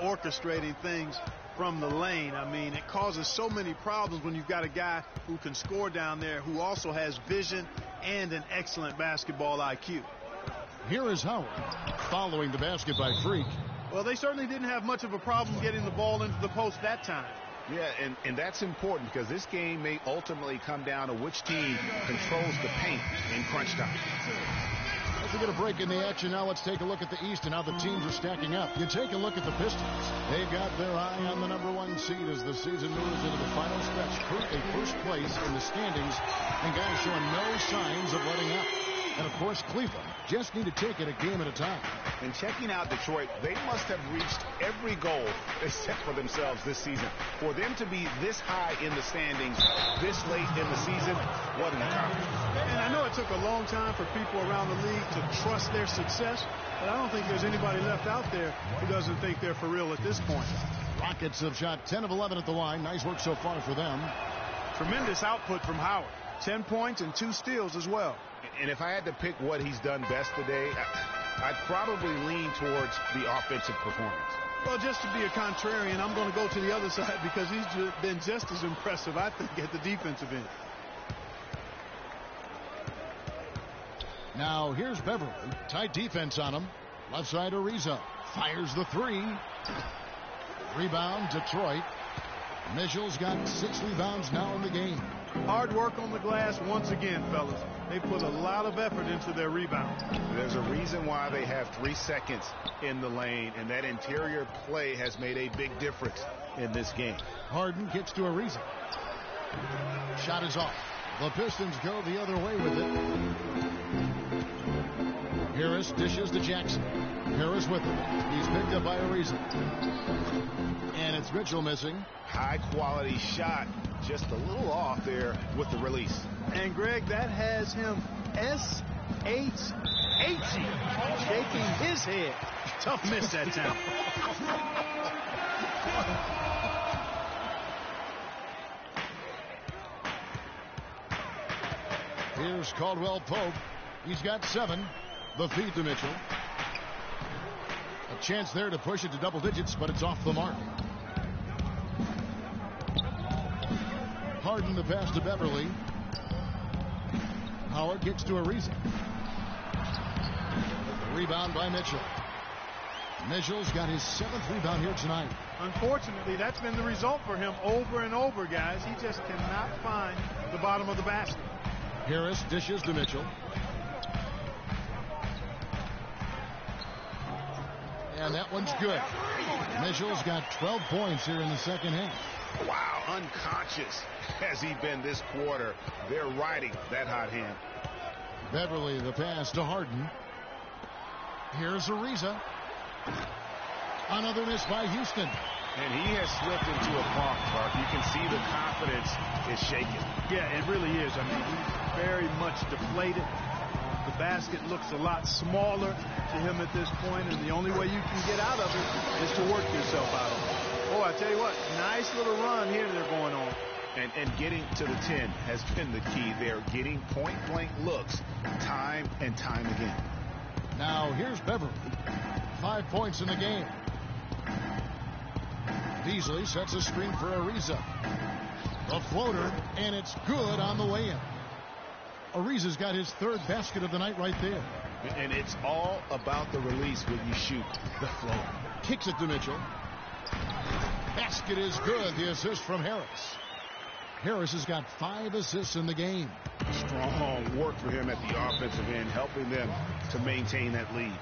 orchestrating things from the lane. I mean, it causes so many problems when you've got a guy who can score down there who also has vision and an excellent basketball IQ. Here is Howard following the basket by Freq. Well, they certainly didn't have much of a problem getting the ball into the post that time. Yeah, and that's important because this game may ultimately come down to which team controls the paint in crunch time. As we get a break in the action now, let's take a look at the East and how the teams are stacking up. You take a look at the Pistons. They've got their eye on the #1 seed as the season moves into the final stretch. Currently first place in the standings, and guys showing no signs of letting up. And, of course, Cleveland just need to take it a game at a time. And checking out Detroit, they must have reached every goal they set for themselves this season. For them to be this high in the standings this late in the season, what an accomplishment. And I know it took a long time for people around the league to trust their success, but I don't think there's anybody left out there who doesn't think they're for real at this point. Rockets have shot 10 of 11 at the line. Nice work so far for them. Tremendous output from Howard. 10 points and 2 steals as well. And if I had to pick what he's done best today, I'd probably lean towards the offensive performance. Well, just to be a contrarian, I'm going to go to the other side because he's been just as impressive, I think, at the defensive end. Now, here's Beverly. Tight defense on him. Left side, Ariza. Fires the 3. Rebound, Detroit. Mitchell's got 6 rebounds now in the game. Hard work on the glass once again, fellas. They put a lot of effort into their rebound. There's a reason why they have 3 seconds in the lane, and that interior play has made a big difference in this game. Harden kicks to Ariza. Shot is off. The Pistons go the other way with it. Harris dishes to Jackson. Harris with it. He's picked up by Ariza. And it's Mitchell missing. High quality shot, just a little off there with the release. And Greg, that has him S-H-H-ing, shaking his head. Tough miss that time. Here's Caldwell Pope. He's got 7. The feed to Mitchell. A chance there to push it to double digits, but it's off the mark. Harden the pass to Beverly. Howard kicks to Ariza. Rebound by Mitchell. Mitchell's got his 7th rebound here tonight. Unfortunately, that's been the result for him over and over, guys. He just cannot find the bottom of the basket. Harris dishes to Mitchell. And that one's good. Mitchell's got 12 points here in the second half. Wow, unconscious has he been this quarter. They're riding that hot hand. Beverly the pass to Harden. Here's Ariza. Another miss by Houston. And he has slipped into a funk, Clark. You can see the confidence is shaking. Yeah, it really is. I mean, he's very much deflated. The basket looks a lot smaller to him at this point, and the only way you can get out of it is to work yourself out of it. Oh, I tell you what, nice little run here they're going on. And getting to the 10 has been the key. They're getting point-blank looks time and time again. Now, here's Beverly. 5 points in the game. Beasley sets a screen for Ariza. The floater, and it's good on the way in. Ariza's got his 3rd basket of the night right there. And it's all about the release when you shoot the float. Kicks it to Mitchell. Basket is good. The assist from Harris. Harris has got 5 assists in the game. Strong work for him at the offensive end, helping them to maintain that lead.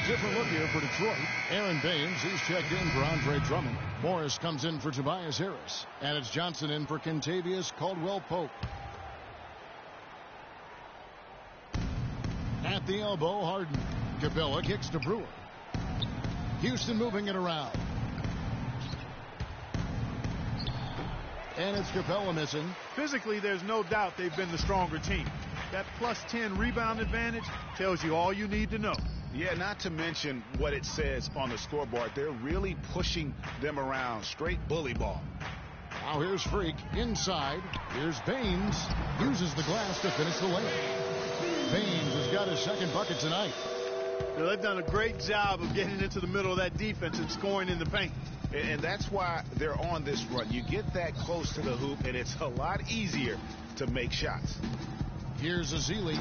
Different look here for Detroit. Aaron Baines, he's checked in for Andre Drummond. Morris comes in for Tobias Harris. And it's Johnson in for Kentavious Caldwell-Pope. At the elbow, Harden. Capella kicks to Brewer. Houston moving it around. And it's Capella missing. Physically, there's no doubt they've been the stronger team. That plus 10 rebound advantage tells you all you need to know. Yeah, not to mention what it says on the scoreboard. They're really pushing them around. Straight bully ball. Now here's Freq inside. Here's Baines. Uses the glass to finish the lane. Baines has got his second bucket tonight. Well, they've done a great job of getting into the middle of that defense and scoring in the paint. And that's why they're on this run. You get that close to the hoop, and it's a lot easier to make shots. Here's Azili.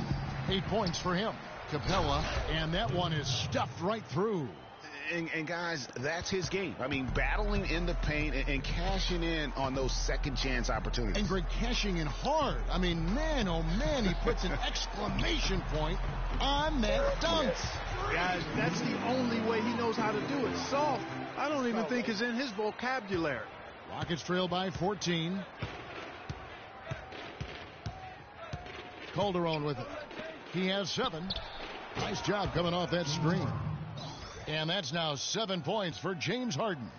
8 points for him. Capella, and that one is stuffed right through. And guys, that's his game. I mean, battling in the paint and cashing in on those second chance opportunities. And Greg, cashing in hard. I mean, man, oh man, he puts an exclamation point on that dunk. Guys, that's the only way he knows how to do it. Soft, I don't even think is in his vocabulary. Rockets trail by 14. Calderon with it. He has 7. Nice job coming off that screen. And that's now 7 points for James Harden.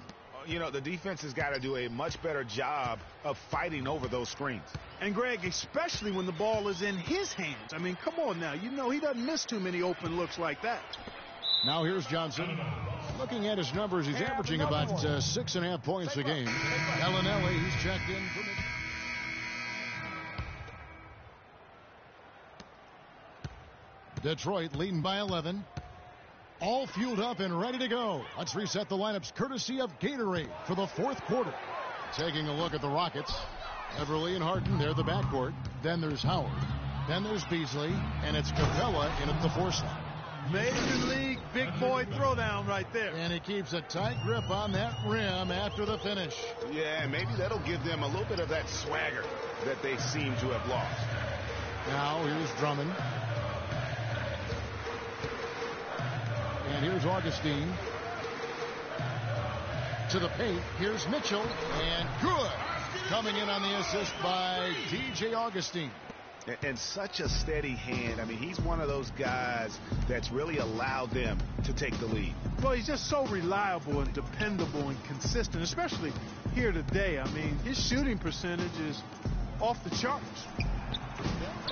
You know, the defense has got to do a much better job of fighting over those screens. And, Greg, especially when the ball is in his hands. I mean, come on now. You know he doesn't miss too many open looks like that. Now here's Johnson. Looking at his numbers, he's averaging about 6.5 points a game. Gallinelli, he's checked in for Detroit leading by 11. All fueled up and ready to go. Let's reset the lineups courtesy of Gatorade for the fourth quarter. Taking a look at the Rockets. Everly and Harden, they're the backcourt. Then there's Howard. Then there's Beasley. And it's Capella in at the 4 slot. Major league big boy throwdown right there. And he keeps a tight grip on that rim after the finish. Yeah, maybe that'll give them a little bit of that swagger that they seem to have lost. Now here's Drummond. And here's Augustine. To the paint. Here's Mitchell. And good. Coming in on the assist by DJ Augustine. And such a steady hand. I mean, he's one of those guys that's really allowed them to take the lead. Well, he's just so reliable and dependable and consistent, especially here today. I mean, his shooting percentage is off the charts.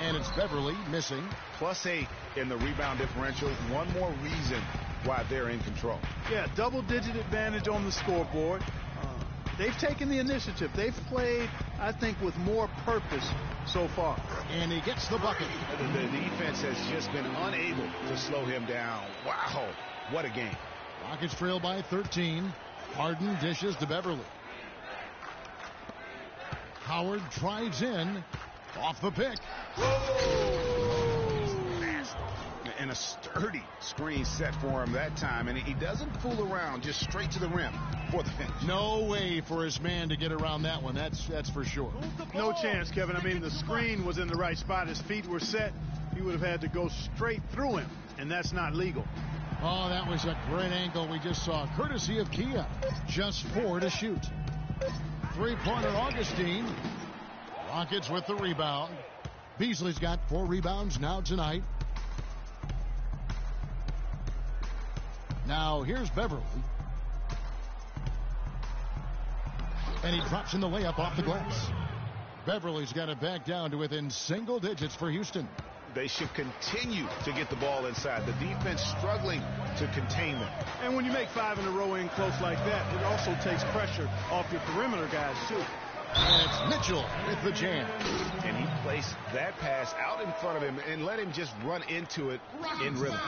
And it's Beverly missing. +8 in the rebound differential. One more reason why they're in control. Yeah, double-digit advantage on the scoreboard. They've taken the initiative. They've played, I think, with more purpose so far. And he gets the bucket. The defense has just been unable to slow him down. Wow, what a game. Rockets trail by 13. Harden dishes to Beverly. Howard drives in. Off the pick. And a sturdy screen set for him that time. And he doesn't fool around, just straight to the rim for the finish. No way for his man to get around that one. That's for sure. No chance, Kevin. I mean, the screen was in the right spot. His feet were set. He would have had to go straight through him, and that's not legal. Oh, that was a great angle we just saw, courtesy of Kia. Just 4 to shoot. Three-pointer Augustine. Rockets with the rebound. Beasley's got 4 rebounds now tonight. Now here's Beverly. And he drops in the layup off the glass. Beverly's got it back down to within single digits for Houston. They should continue to get the ball inside. The defense struggling to contain them. And when you make 5 in a row in close like that, it also takes pressure off your perimeter guys, too. And it's Mitchell with the jam. And he placed that pass out in front of him and let him just run into it in rhythm.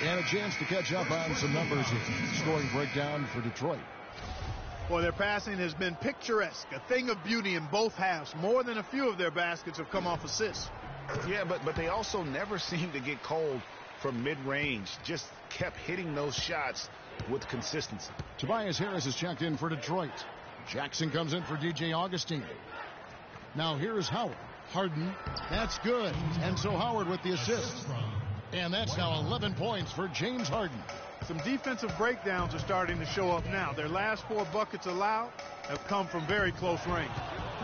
And a chance to catch up on some numbers here. Scoring breakdown for Detroit. Well, their passing has been picturesque, a thing of beauty in both halves. More than a few of their baskets have come off assists. Yeah, but they also never seem to get cold from mid-range. Just kept hitting those shots with consistency. Tobias Harris is checked in for Detroit. Jackson comes in for DJ Augustine. Now here's Howard. Harden. That's good. And so Howard with the assist. And that's now 11 points for James Harden. Some defensive breakdowns are starting to show up now. Their last 4 buckets allowed have come from very close range.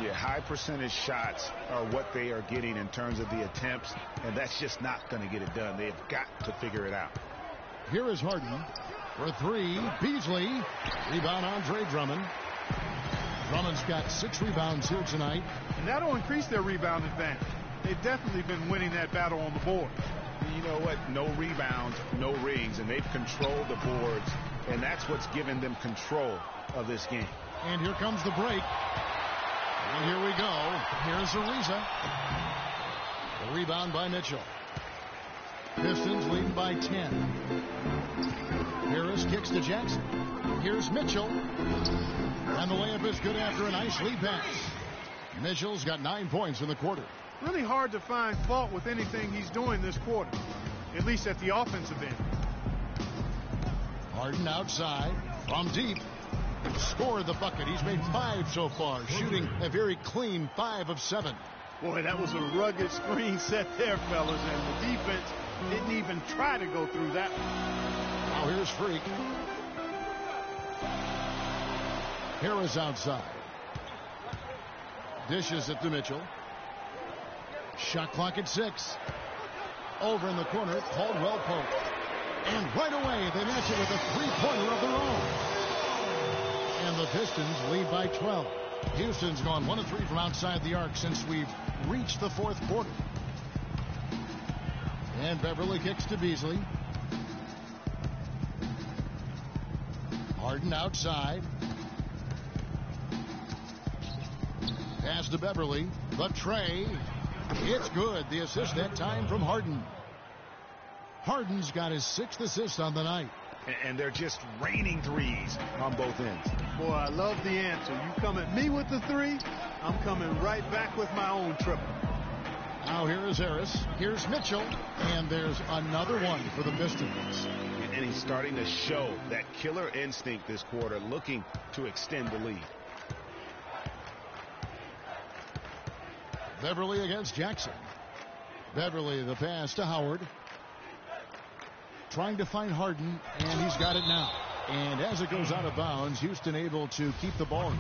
Yeah, high percentage shots are what they are getting in terms of the attempts, and that's just not going to get it done. They've got to figure it out. Here is Harden for 3. Beasley. Rebound Andre Drummond. Drummond's got 6 rebounds here tonight. And that'll increase their rebound advantage. They've definitely been winning that battle on the board. you know what? No rebounds, no rings, and they've controlled the boards, and that's what's given them control of this game. And here comes the break. And here we go. Here's Ariza. The rebound by Mitchell. Pistons leading by 10. Harris kicks to Jackson. Here's Mitchell. And the layup is good after a nice lead pass. Mitchell's got 9 points in the quarter. Really hard to find fault with anything he's doing this quarter, at least at the offensive end. Harden outside from deep. Scored the bucket. He's made 5 so far, shooting a very clean 5 of 7. Boy, that was a rugged screen set there, fellas, and the defense didn't even try to go through that one. Now here's Freq. Harris outside. Dishes it to Mitchell. Shot clock at 6. Over in the corner, Caldwell Pope. And right away, they match it with a three-pointer of their own. And the Pistons lead by 12. Houston's gone 1 of 3 from outside the arc since we've reached the fourth quarter. And Beverly kicks to Beasley. Harden outside. Pass to Beverly. The tray. It's good. The assist that time from Harden. Harden's got his 6th assist on the night. And they're just raining threes on both ends. Boy, I love the answer. You come at me with the 3, I'm coming right back with my own triple. Now here is Harris. Here's Mitchell. And there's another one for the Pistons. And he's starting to show that killer instinct this quarter, looking to extend the lead. Beverly against Jackson. Beverly the pass to Howard. Trying to find Harden, and he's got it now. And as it goes out of bounds, Houston able to keep the ball.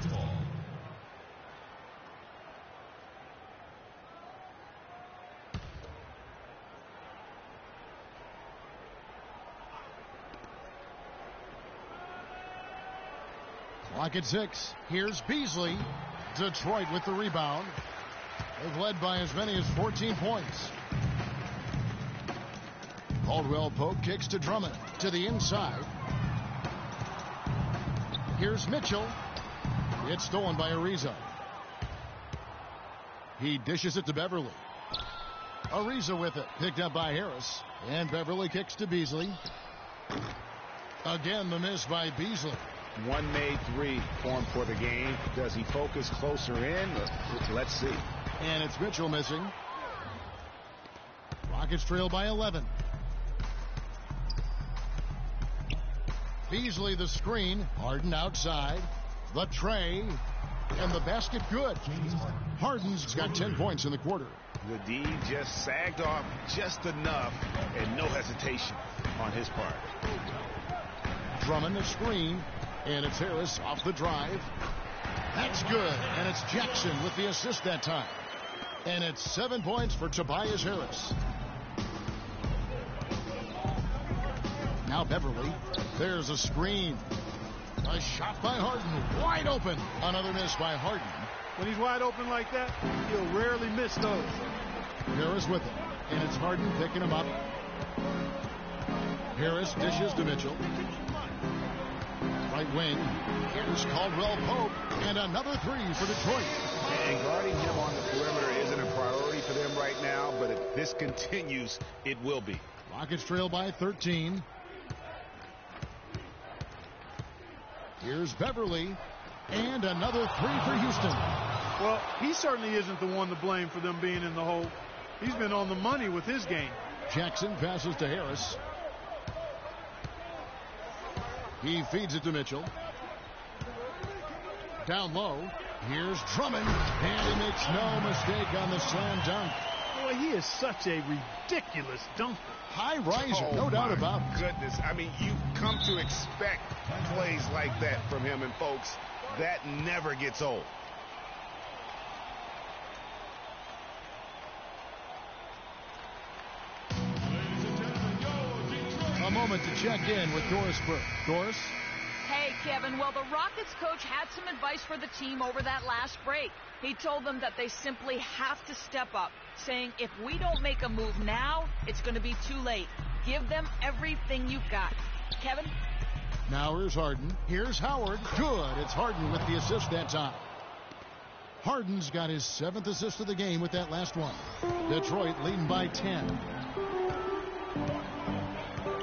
Clock at 6. Here's Beasley. Detroit with the rebound. They've led by as many as 14 points. Caldwell Pope kicks to Drummond to the inside. Here's Mitchell. It's stolen by Ariza. He dishes it to Beverly. Ariza with it. Picked up by Harris. And Beverly kicks to Beasley. Again, the miss by Beasley. One made 3 for him for the game. Does he focus closer in? Let's see. And it's Mitchell missing. Rockets trail by 11. Beasley the screen. Harden outside. The tray. And the basket good. Harden's got 10 points in the quarter. The D just sagged off just enough and no hesitation on his part. Drummond the screen. And it's Harris off the drive. That's good. And it's Jackson with the assist that time. And it's 7 points for Tobias Harris. Now Beverly. There's a screen. A shot by Harden. Wide open. Another miss by Harden. When he's wide open like that, he'll rarely miss those. Harris with it. And it's Harden picking him up. Harris dishes to Mitchell. Right wing. Here's Caldwell Pope. And another 3 for Detroit. And guarding him on the perimeter isn't a priority for them right now, but if this continues, it will be. Rockets trail by 13. Here's Beverly. And another 3 for Houston. Well, he certainly isn't the one to blame for them being in the hole. He's been on the money with his game. Jackson passes to Harris. He feeds it to Mitchell. Down low. Here's Drummond. And he makes no mistake on the slam dunk. Boy, he is such a ridiculous dunker. High riser, no doubt about it. Goodness, I mean, you come to expect plays like that from him, and folks, that never gets old. A moment to check in with Doris Burke. Doris? Hey, Kevin. Well, the Rockets coach had some advice for the team over that last break. He told them that they simply have to step up, saying if we don't make a move now, it's going to be too late. Give them everything you've got. Kevin? Now here's Harden. Here's Howard. Good. It's Harden with the assist that time. Harden's got his 7th assist of the game with that last one. Detroit leading by 10.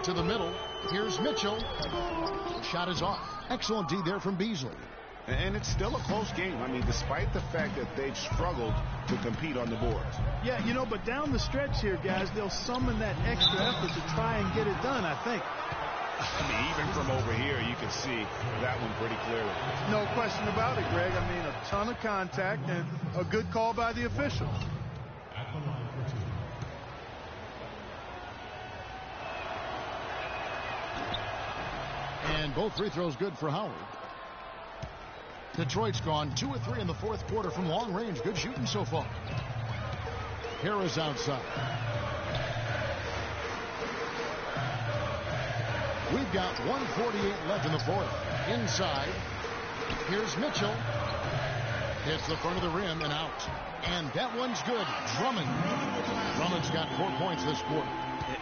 To the middle. Here's Mitchell. Shot is off. Excellent D there from Beasley. And it's still a close game. I mean, despite the fact that they've struggled to compete on the boards. Yeah, you know, but down the stretch here, guys, they'll summon that extra effort to try and get it done, I think. I mean, even from over here, you can see that one pretty clearly. No question about it, Greg. I mean, a ton of contact and a good call by the official. And both free throws good for Howard. Detroit's gone 2 of 3 in the 4th quarter from long range. Good shooting so far. Harris outside. We've got 1:48 left in the 4th. Inside. Here's Mitchell. Hits the front of the rim and out. And that one's good. Drummond's got 4 points this quarter.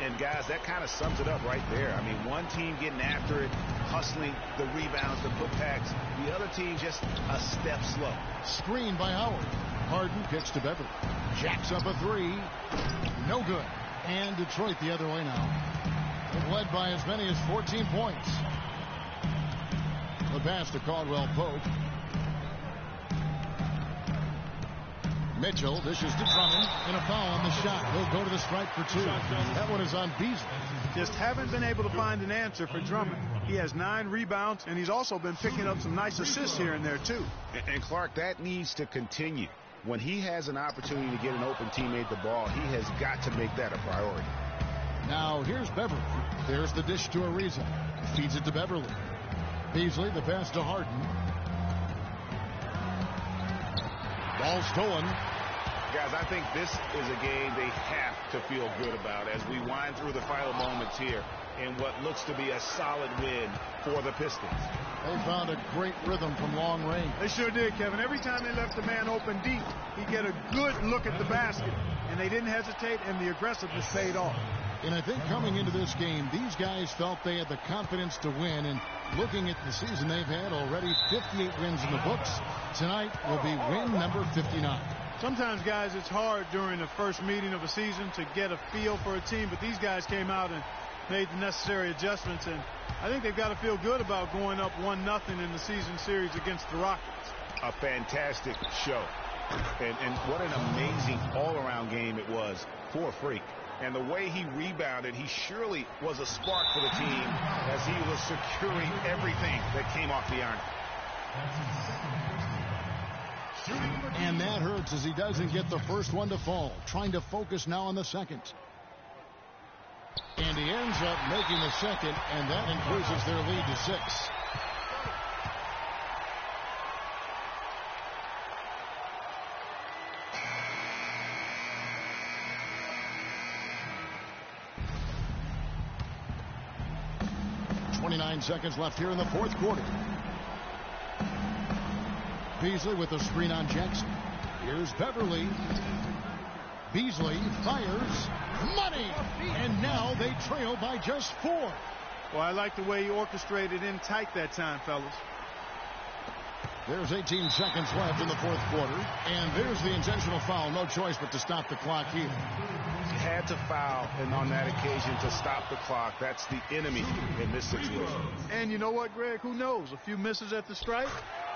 And guys, that kind of sums it up right there. I mean, one team getting after it, hustling the rebounds, the putbacks. The other team just a step slow. Screen by Howard. Harden kicks to Beverly. Jacks up a 3. No good. And Detroit the other way now. They've led by as many as 14 points. The pass to Caldwell Pope. Mitchell dishes to Drummond, and a foul on the shot. He'll go to the stripe for 2. That one is on Beasley. Just haven't been able to find an answer for Drummond. He has 9 rebounds, and he's also been picking up some nice assists here and there, too. And Clark, that needs to continue. When he has an opportunity to get an open teammate the ball, he has got to make that a priority. Now here's Beverly. There's the dish to Ariza. Feeds it to Beverly. Beasley, the pass to Harden. Ball stolen. Guys, I think this is a game they have to feel good about as we wind through the final moments here in what looks to be a solid win for the Pistons. They found a great rhythm from long range. They sure did, Kevin. Every time they left the man open deep, he'd get a good look at the basket. And they didn't hesitate, and the aggressiveness paid off. And I think coming into this game, these guys felt they had the confidence to win. And looking at the season they've had, already 58 wins in the books. Tonight will be win number 59. Sometimes, guys, it's hard during the first meeting of a season to get a feel for a team, but these guys came out and made the necessary adjustments, and I think they've got to feel good about going up 1-0 in the season series against the Rockets. A fantastic show, and what an amazing all-around game it was for Freq. And the way he rebounded, he surely was a spark for the team as he was securing everything that came off the iron. And that hurts as he doesn't get the first one to fall. Trying to focus now on the second. And he ends up making the second, and that increases their lead to 6. Seconds left here in the 4th quarter. Beasley with the screen on Jackson. Here's Beverly. Beasley fires. Money! And now they trail by just 4. Well, I like the way he orchestrated in tight that time, fellas. There's 18 seconds left in the 4th quarter. And there's the intentional foul. No choice but to stop the clock here. Had to foul, and on that occasion to stop the clock. That's the enemy in this situation. And you know what, Greg? Who knows? A few misses at the stripe,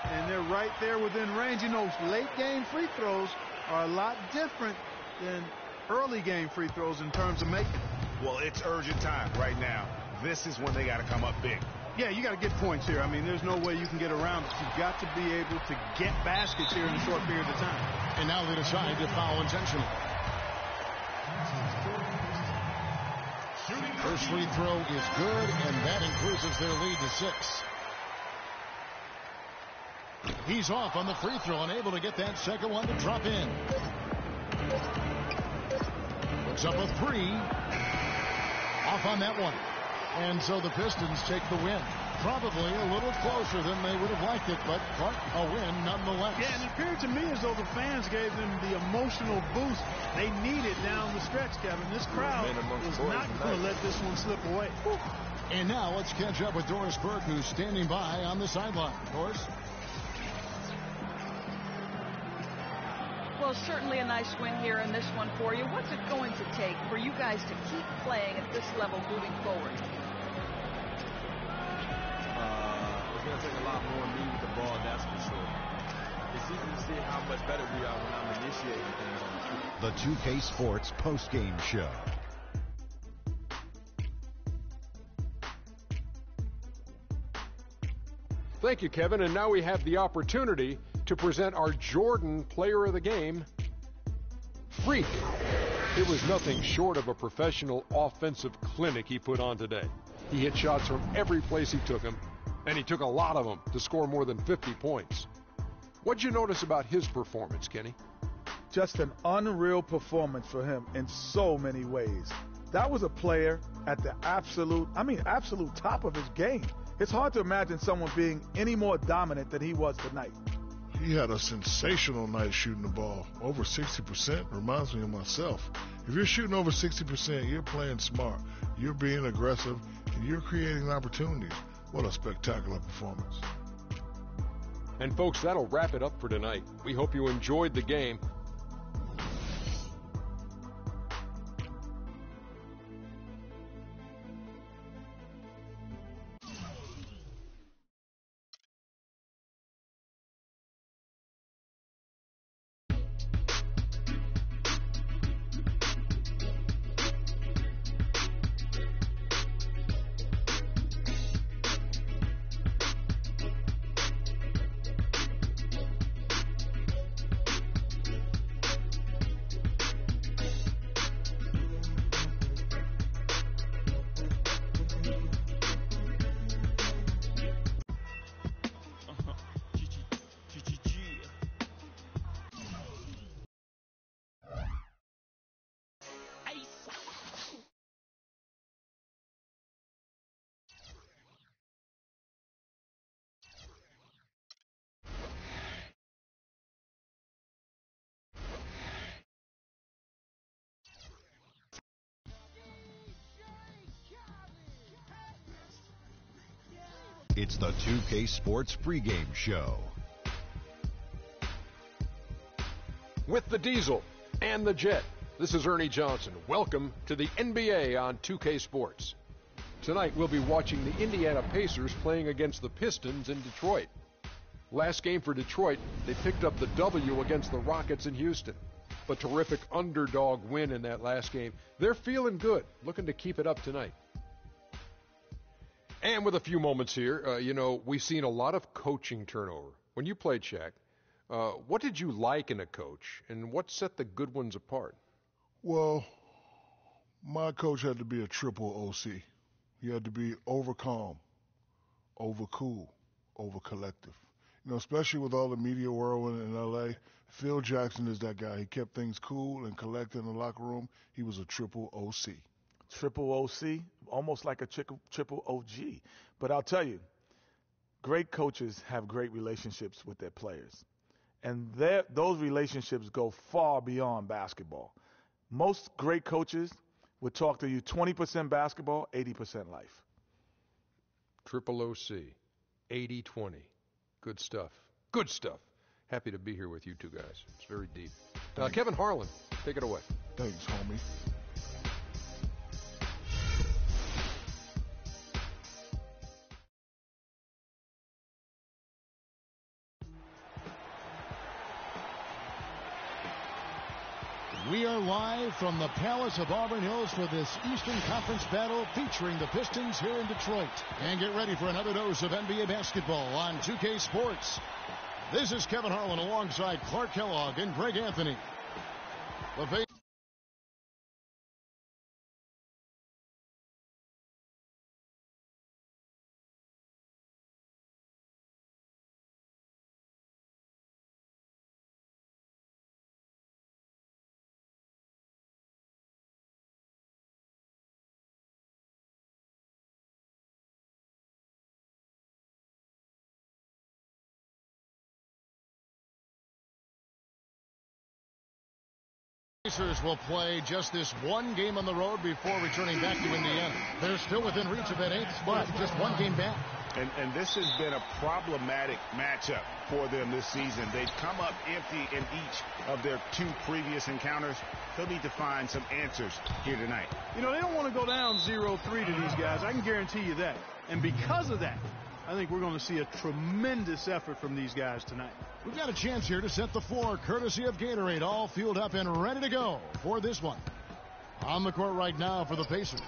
and they're right there within range. You know, late-game free throws are a lot different than early-game free throws in terms of making it. Well, it's urgent time right now. This is when they got to come up big. Yeah, you got to get points here. I mean, there's no way you can get around it. You've got to be able to get baskets here in a short period of time. And now they decide to foul intentionally. First free throw is good, and that increases their lead to 6. He's off on the free throw, unable to get that second one to drop in. Puts up a 3. Off on that one. And so the Pistons take the win. Probably a little closer than they would have liked it, but Clark, a win nonetheless. Yeah, and it appeared to me as though the fans gave them the emotional boost they needed down the stretch, Kevin. This crowd was not going to let this one slip away. And now let's catch up with Doris Freq, who's standing by on the sideline. Doris? Well, certainly a nice win here in this one for you. What's it going to take for you guys to keep playing at this level moving forward? It's going to take a lot more of me with the ball, that's for sure. It's easy to see how much better we are when I'm initiating things on the field. The 2K Sports postgame show. Thank you, Kevin. And now we have the opportunity to present our Jordan Player of the Game, Freq. It was nothing short of a professional offensive clinic he put on today. He hit shots from every place he took them, and he took a lot of them to score more than 50 points. What'd you notice about his performance, Kenny? Just an unreal performance for him in so many ways. That was a player at the absolute top of his game. It's hard to imagine someone being any more dominant than he was tonight. He had a sensational night shooting the ball. Over 60% reminds me of myself. If you're shooting over 60%, you're playing smart. You're being aggressive, and you're creating opportunities. What a spectacular performance. And folks, that'll wrap it up for tonight. We hope you enjoyed the game. It's the 2K Sports pregame show. With the Diesel and the Jet, this is Ernie Johnson. Welcome to the NBA on 2K Sports. Tonight we'll be watching the Indiana Pacers playing against the Pistons in Detroit. Last game for Detroit, they picked up the W against the Rockets in Houston. A terrific underdog win in that last game. They're feeling good, looking to keep it up tonight. And with a few moments here, we've seen a lot of coaching turnover. When you played, Shaq, what did you like in a coach, and what set the good ones apart? Well, my coach had to be a triple OC. He had to be over calm, over cool, over collective. Especially with all the media whirlwind in L.A., Phil Jackson is that guy. He kept things cool and collected in the locker room. He was a triple OC. Triple OC, almost like a triple OG. But I'll tell you, great coaches have great relationships with their players. And those relationships go far beyond basketball. Most great coaches would talk to you 20% basketball, 80% life. Triple OC, 80-20. Good stuff. Good stuff. Happy to be here with you two guys. It's very deep. Kevin Harlan, take it away. Thanks, homie. We are live from the Palace of Auburn Hills for this Eastern Conference battle featuring the Pistons here in Detroit. And get ready for another dose of NBA basketball on 2K Sports. This is Kevin Harlan alongside Clark Kellogg and Greg Anthony. The Pacers will play just this one game on the road before returning back to Indiana. They're still within reach of that 8th spot, just one game back. And this has been a problematic matchup for them this season. They've come up empty in each of their 2 previous encounters. They'll need to find some answers here tonight. You know, they don't want to go down 0-3 to these guys. I can guarantee you that. And because of that, I think we're going to see a tremendous effort from these guys tonight. We've got a chance here to set the floor, courtesy of Gatorade, all fueled up and ready to go for this one. On the court right now for the Pacers,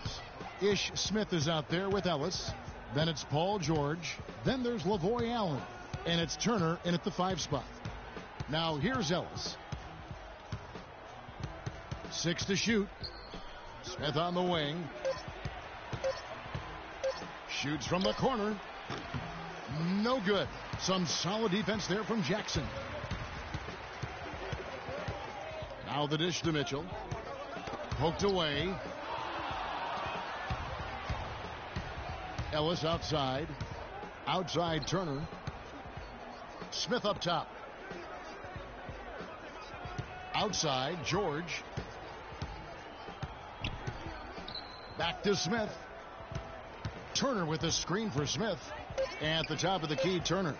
Ish Smith is out there with Ellis. Then it's Paul George. Then there's Lavoy Allen. And it's Turner in at the 5 spot. Now here's Ellis. 6 to shoot. Smith on the wing. Shoots from the corner. No good. Some solid defense there from Jackson. Now the dish to Mitchell. Poked away. Ellis outside. Outside Turner. Smith up top. Outside George. Back to Smith. Turner with a screen for Smith. At the top of the key, Turner.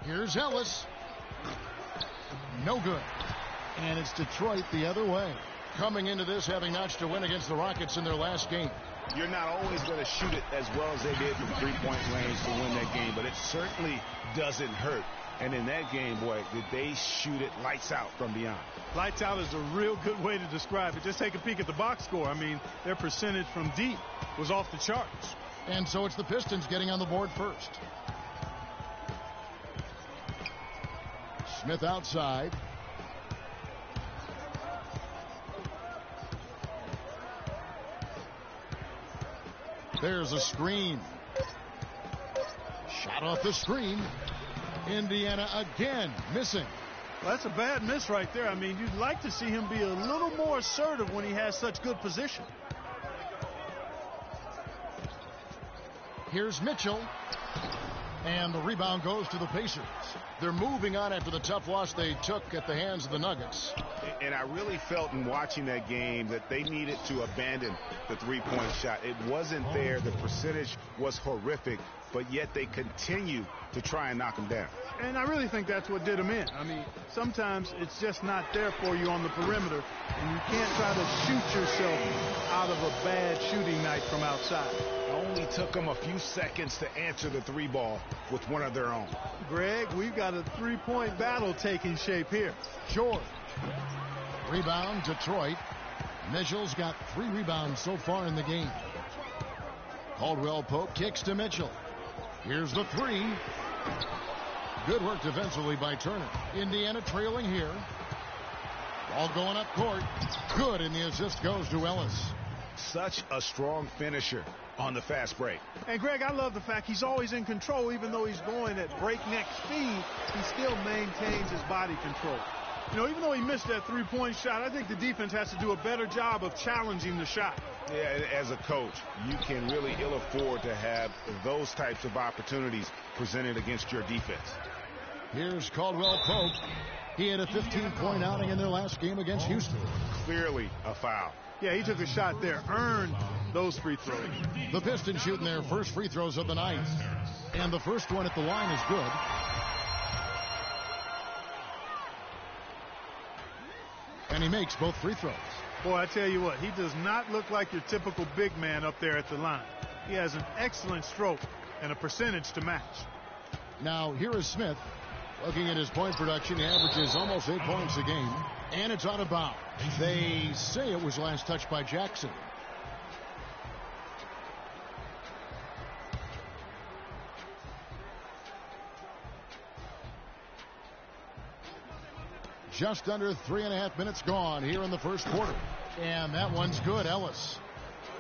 Here's Ellis. No good. And it's Detroit the other way. Coming into this having notched a win against the Rockets in their last game. You're not always going to shoot it as well as they did from 3-point range to win that game, but it certainly doesn't hurt. And in that game, boy, did they shoot it lights out from beyond. Lights out is a real good way to describe it. Just take a peek at the box score. I mean, their percentage from deep was off the charts. And so it's the Pistons getting on the board first. Smith outside. There's a screen. Shot off the screen. Indiana again missing. Well, that's a bad miss right there. I mean, you'd like to see him be a little more assertive when he has such good position. Here's Mitchell. And the rebound goes to the Pacers. They're moving on after the tough loss they took at the hands of the Nuggets. And I really felt in watching that game that they needed to abandon the 3-point shot. It wasn't there. The percentage was horrific, but yet they continue to try and knock them down. And I really think that's what did them in. I mean, sometimes it's just not there for you on the perimeter, and you can't try to shoot yourself out of a bad shooting night from outside. It only took them a few seconds to answer the 3-ball with one of their own. Greg, we've got a 3-point battle taking shape here. George. Rebound, Detroit. Mitchell's got 3 rebounds so far in the game. Caldwell Pope kicks to Mitchell. Here's the 3. Good work defensively by Turner. Indiana trailing here. Ball going up court. Good, and the assist goes to Ellis. Such a strong finisher on the fast break. And Greg, I love the fact he's always in control. Even though he's going at breakneck speed, he still maintains his body control. You know, even though he missed that 3-point shot, I think the defense has to do a better job of challenging the shot. Yeah, as a coach, you can really ill afford to have those types of opportunities presented against your defense. Here's Caldwell Pope. He had a 15-point outing in their last game against Houston. Clearly a foul. Yeah, he took a shot there, earned those free throws. The Pistons shooting their first free throws of the night. And the first one at the line is good. And he makes both free throws. Boy, I tell you what, he does not look like your typical big man up there at the line. He has an excellent stroke and a percentage to match. Now, here is Smith. Looking at his point production, he averages almost 8 points a game. And it's out of bounds. They say it was last touched by Jackson. Just under 3.5 minutes gone here in the first quarter. And that one's good, Ellis.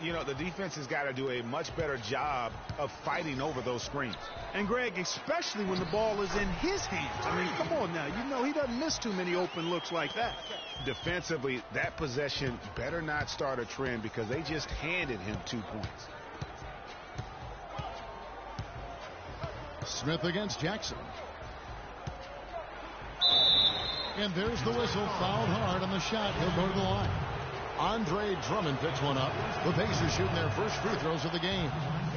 You know, the defense has got to do a much better job of fighting over those screens. And, Greg, especially when the ball is in his hands. I mean, come on now. You know he doesn't miss too many open looks like that. Defensively, that possession better not start a trend because they just handed him 2 points. Smith against Jackson. And there's the whistle. Fouled hard on the shot. He'll go to the line. Andre Drummond picks one up. The Pacers shooting their first free throws of the game.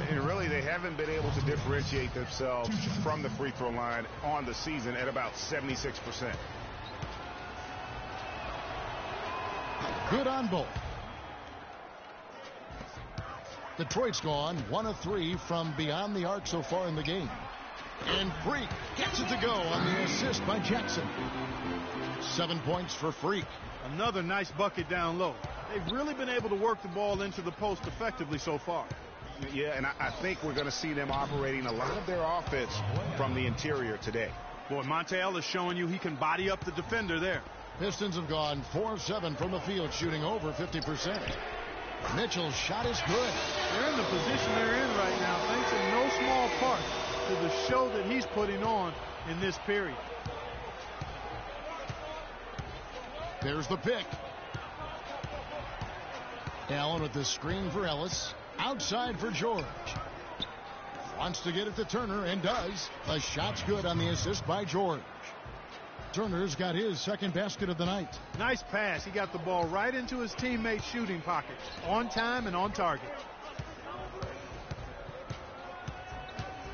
And really, they haven't been able to differentiate themselves from the free throw line on the season at about 76%. Good on both. Detroit's gone 1 of 3 from beyond the arc so far in the game. And Freq gets it to go on the assist by Jackson. 7 points for Freq. Another nice bucket down low. They've really been able to work the ball into the post effectively so far. Yeah, and I think we're going to see them operating a lot of their offense from the interior today. Boy, Montiel is showing you he can body up the defender there. Pistons have gone 4 of 7 from the field, shooting over 50%. Mitchell's shot is good. They're in the position they're in right now, thanks in no small part to the show that he's putting on in this period. There's the pick. Allen with the screen for Ellis. Outside for George. Wants to get it to Turner and does. The shot's good on the assist by George. Turner's got his second basket of the night. Nice pass. He got the ball right into his teammate's shooting pocket. On time and on target.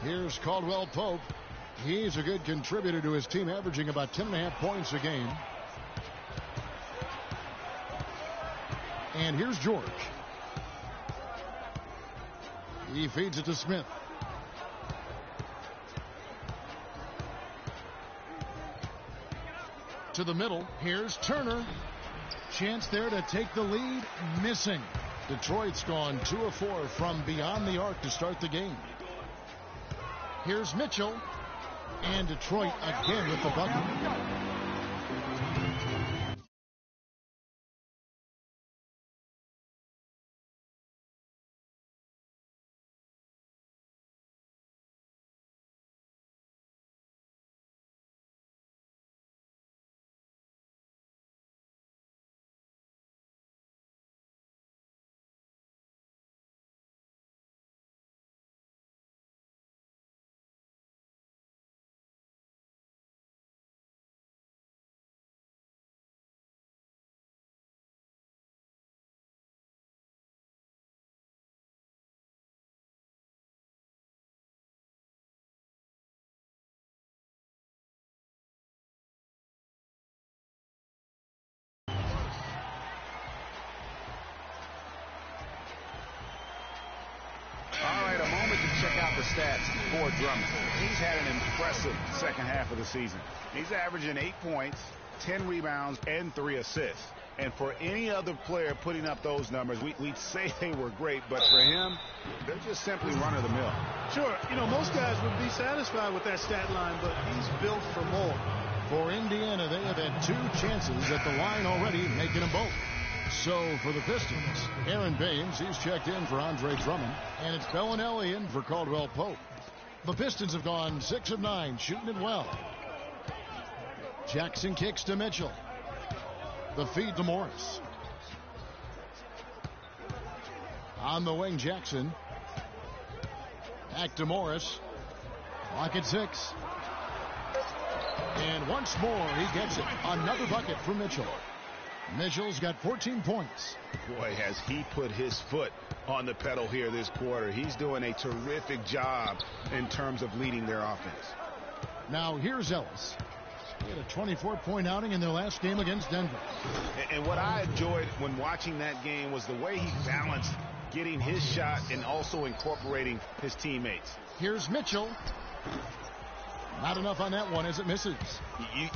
Here's Caldwell Pope. He's a good contributor to his team, averaging about 10.5 points a game. And here's George. He feeds it to Smith. To the middle. Here's Turner. Chance there to take the lead. Missing. Detroit's gone 2 of 4 from beyond the arc to start the game. Here's Mitchell. And Detroit again with the bucket. Check out the stats for Drummond. He's had an impressive second half of the season. He's averaging 8 points, 10 rebounds, and 3 assists. And for any other player putting up those numbers, we'd say they were great, but for him, they're just simply run-of-the-mill. Sure, you know, most guys would be satisfied with that stat line, but he's built for more. For Indiana, they have had 2 chances at the line already, making them both. So for the Pistons, Aaron Baines, he's checked in for Andre Drummond, and it's Bellinelli in for Caldwell Pope. The Pistons have gone 6 of 9, shooting it well. Jackson kicks to Mitchell. The feed to Morris. On the wing, Jackson. Back to Morris. Clock at 6. And once more, he gets it. Another bucket for Mitchell. Mitchell's got 14 points. Boy, has he put his foot on the pedal here this quarter. He's doing a terrific job in terms of leading their offense. Now here's Ellis. He had a 24-point outing in their last game against Denver. And what I enjoyed when watching that game was the way he balanced getting his shot and also incorporating his teammates. Here's Mitchell. Not enough on that one as it misses.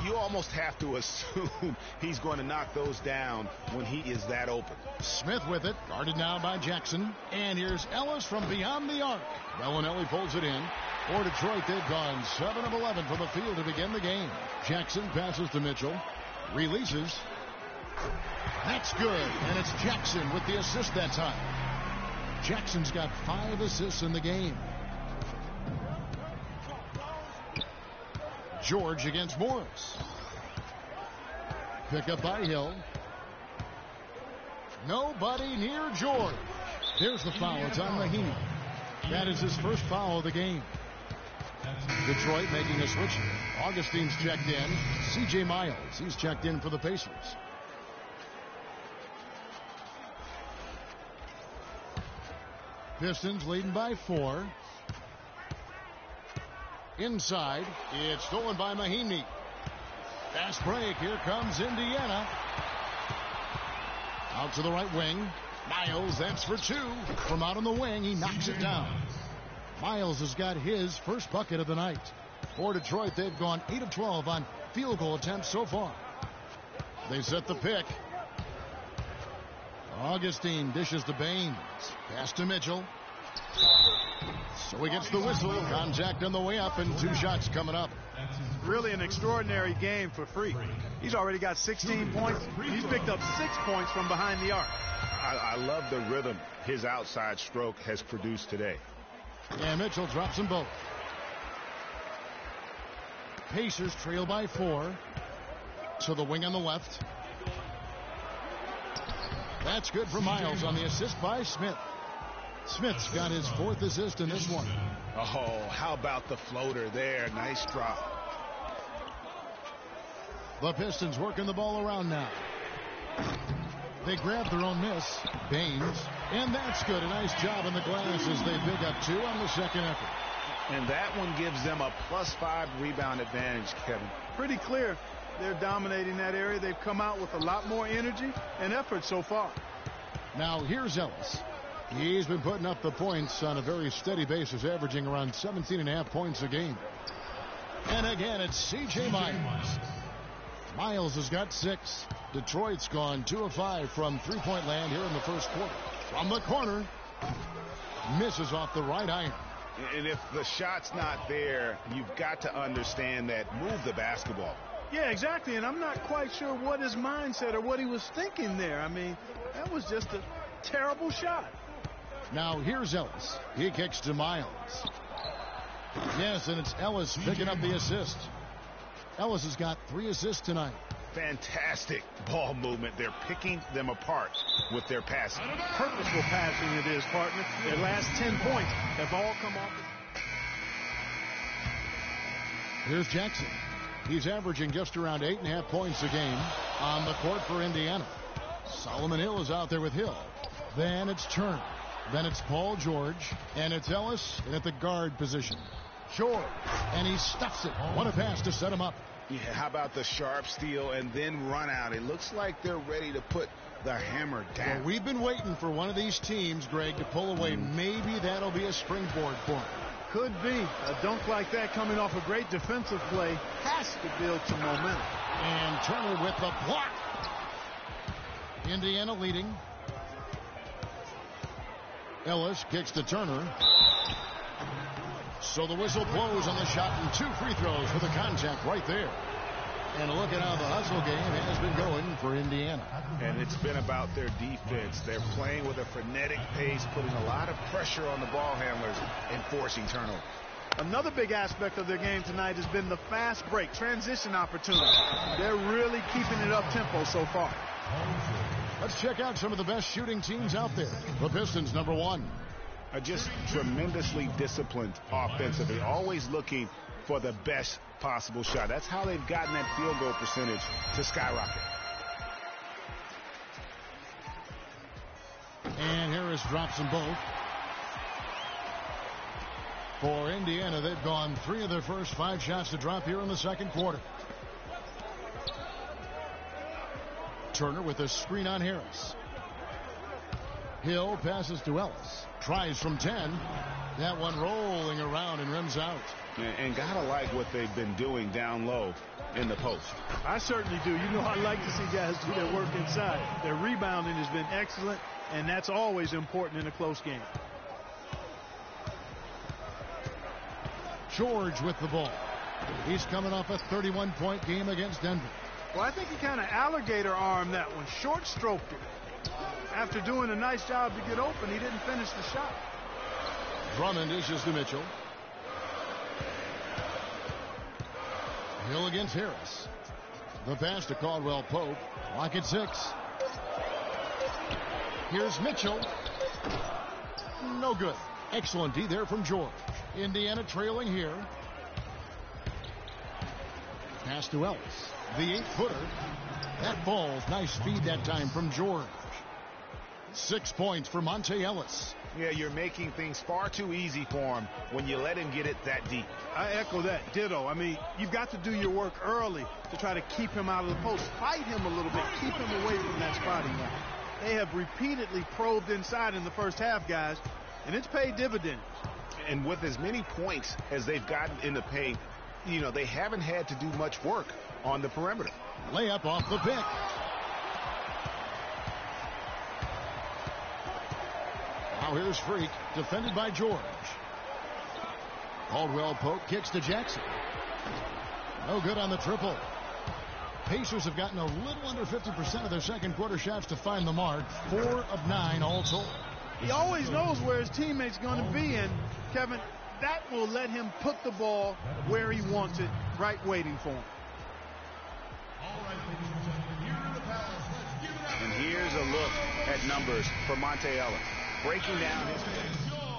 You almost have to assume he's going to knock those down when he is that open. Smith with it, guarded now by Jackson. And here's Ellis from beyond the arc. Bellinelli pulls it in. For Detroit, they've gone 7 of 11 from the field to begin the game. Jackson passes to Mitchell. Releases. That's good. And it's Jackson with the assist that time. Jackson's got 5 assists in the game. George against Morris. Pick up by Hill. Nobody near George. There's the foul. It's on Mahinmi. That is his first foul of the game. Detroit making a switch here. Augustine's checked in. C.J. Miles, he's checked in for the Pacers. Pistons leading by 4. Inside, it's stolen by Mahinmi. Fast break, here comes Indiana. Out to the right wing. Miles, that's for 2. From out on the wing, he knocks it down. Miles has got his first bucket of the night. For Detroit, they've gone 8 of 12 on field goal attempts so far. They set the pick. Augustine dishes to Baines. Pass to Mitchell. So he gets the whistle. Contact on the way up and 2 shots coming up. Really an extraordinary game for Freq. He's already got 16 points. He's picked up 6 points from behind the arc. I love the rhythm his outside stroke has produced today. And Mitchell drops them both. Pacers trail by 4. To the wing on the left. That's good for Miles on the assist by Smith. Smith's got his 4th assist in this one. Oh, how about the floater there? Nice drop. The Pistons working the ball around now. They grab their own miss. Baines. And that's good. A nice job on the glass as they pick up 2 on the second effort. And that one gives them a +5 rebound advantage, Kevin. Pretty clear. They're dominating that area. They've come out with a lot more energy and effort so far. Now here's Ellis. He's been putting up the points on a very steady basis, averaging around 17.5 points a game. And again, it's C.J. Miles. Miles has got 6. Detroit's gone 2 of 5 from three-point land here in the first quarter. From the corner, misses off the right iron. And if the shot's not there, you've got to understand that. Move the basketball. Yeah, exactly. And I'm not quite sure what his mindset or what he was thinking there. I mean, that was just a terrible shot. Now here's Ellis. He kicks to Miles. Yes, and it's Ellis picking up the assist. Ellis has got 3 assists tonight. Fantastic ball movement. They're picking them apart with their passing. Purposeful passing it is, partner. Their last 10 points have all come off. Here's Jackson. He's averaging just around 8.5 points a game on the court for Indiana. Solomon Hill is out there with Hill. Then it's Turner. Then it's Paul George. And it's Ellis in at the guard position. George. And he stuffs it. What a pass to set him up. Yeah, how about the sharp steal and then run out? It looks like they're ready to put the hammer down. Well, we've been waiting for one of these teams, Greg, to pull away. Maybe that'll be a springboard for him. Could be. A dunk like that coming off a great defensive play has to build some momentum. And Turner with the block. Indiana leading. Ellis kicks to Turner. So the whistle blows on the shot and 2 free throws for the contact right there. And look at how the hustle game has been going for Indiana. And it's been about their defense. They're playing with a frenetic pace, putting a lot of pressure on the ball handlers and forcing turnover. Another big aspect of their game tonight has been the fast break, transition opportunity. They're really keeping it up-tempo so far. Let's check out some of the best shooting teams out there. The Pistons, number 1. Are just tremendously disciplined offensively, always looking for the best possible shot. That's how they've gotten that field goal percentage to skyrocket. And Harris drops them both. For Indiana, they've gone 3 of their first 5 shots to drop here in the second quarter. Turner with a screen on Harris. Hill passes to Ellis. Tries from 10. That one rolling around and rims out. And gotta like what they've been doing down low in the post. I certainly do. You know, I like to see guys do their work inside. Their rebounding has been excellent, and that's always important in a close game. George with the ball. He's coming off a 31-point game against Denver. Well, I think he kind of alligator armed that one, short stroked it. After doing a nice job to get open, he didn't finish the shot. Drummond dishes to Mitchell. Hill against Harris. The pass to Caldwell Pope. Lock at 6. Here's Mitchell. No good. Excellent D there from George. Indiana trailing here. Pass to Ellis. The 8-footer. That falls. Nice feed that time from George. 6 points for Monte Ellis. Yeah, you're making things far too easy for him when you let him get it that deep. I echo that. Ditto. I mean, you've got to do your work early to try to keep him out of the post. Fight him a little bit. Keep him away from that spot he wants. They have repeatedly probed inside in the first half, guys, and it's paid dividends. And with as many points as they've gotten in the paint, you know, they haven't had to do much work on the perimeter. Layup off the pick. Now here's Freq, defended by George. Caldwell Pope kicks to Jackson. No good on the triple. Pacers have gotten a little under 50% of their second quarter shots to find the mark. 4 of 9 all told. He always knows where his teammate's going to be, and Kevin, that will let him put the ball where he wants it, right waiting for him. And here's a look at numbers for Monte Ellis. Breaking down his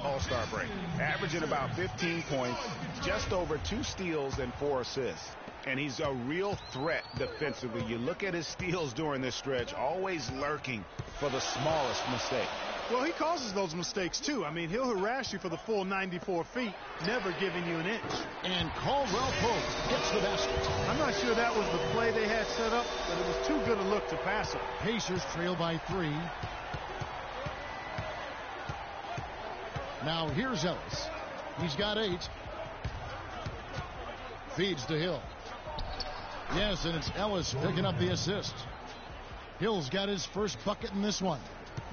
all-star break. Averaging about 15 points, just over 2 steals and 4 assists. And he's a real threat defensively. You look at his steals during this stretch, always lurking for the smallest mistake. Well, he causes those mistakes, too. I mean, he'll harass you for the full 94 feet, never giving you an inch. And Caldwell Pope gets the basket. I'm not sure that was the play they had set up, but it was too good a look to pass it. Pacers trail by 3. Now here's Ellis. He's got 8. Feeds to Hill. Yes, and it's Ellis picking up the assist. Hill's got his first bucket in this one.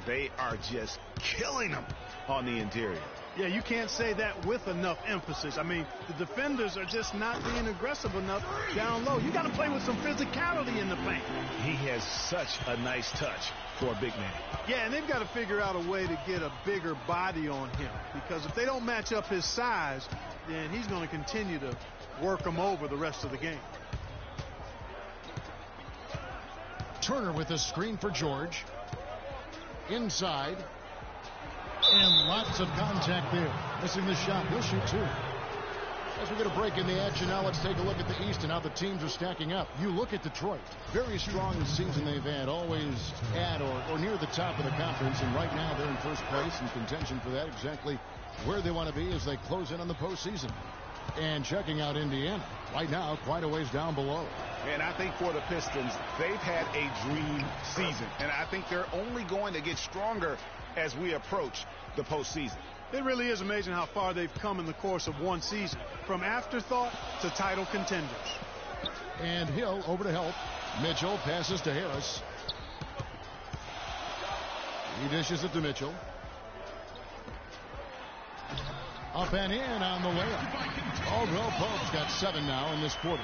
They are just killing him on the interior. Yeah, you can't say that with enough emphasis. I mean, the defenders are just not being aggressive enough down low. You got to play with some physicality in the paint. He has such a nice touch for a big man. Yeah, and they've got to figure out a way to get a bigger body on him, because if they don't match up his size, then he's going to continue to work them over the rest of the game. Turner with a screen for George. Inside. And lots of contact there. Missing the shot. He'll shoot 2. As we get a break in the action now, let's take a look at the East and how the teams are stacking up. You look at Detroit. Very strong season they've had. Always at or near the top of the conference. And right now they're in first place in contention for that. Exactly where they want to be as they close in on the postseason. And checking out Indiana. Right now, quite a ways down below. And I think for the Pistons, they've had a dream season. And I think they're only going to get stronger as we approach the postseason. It really is amazing how far they've come in the course of one season. From afterthought to title contenders. And Hill over to help. Mitchell passes to Harris. He dishes it to Mitchell. Up and in on the layup. Caldwell Pope's got 7 now in this quarter.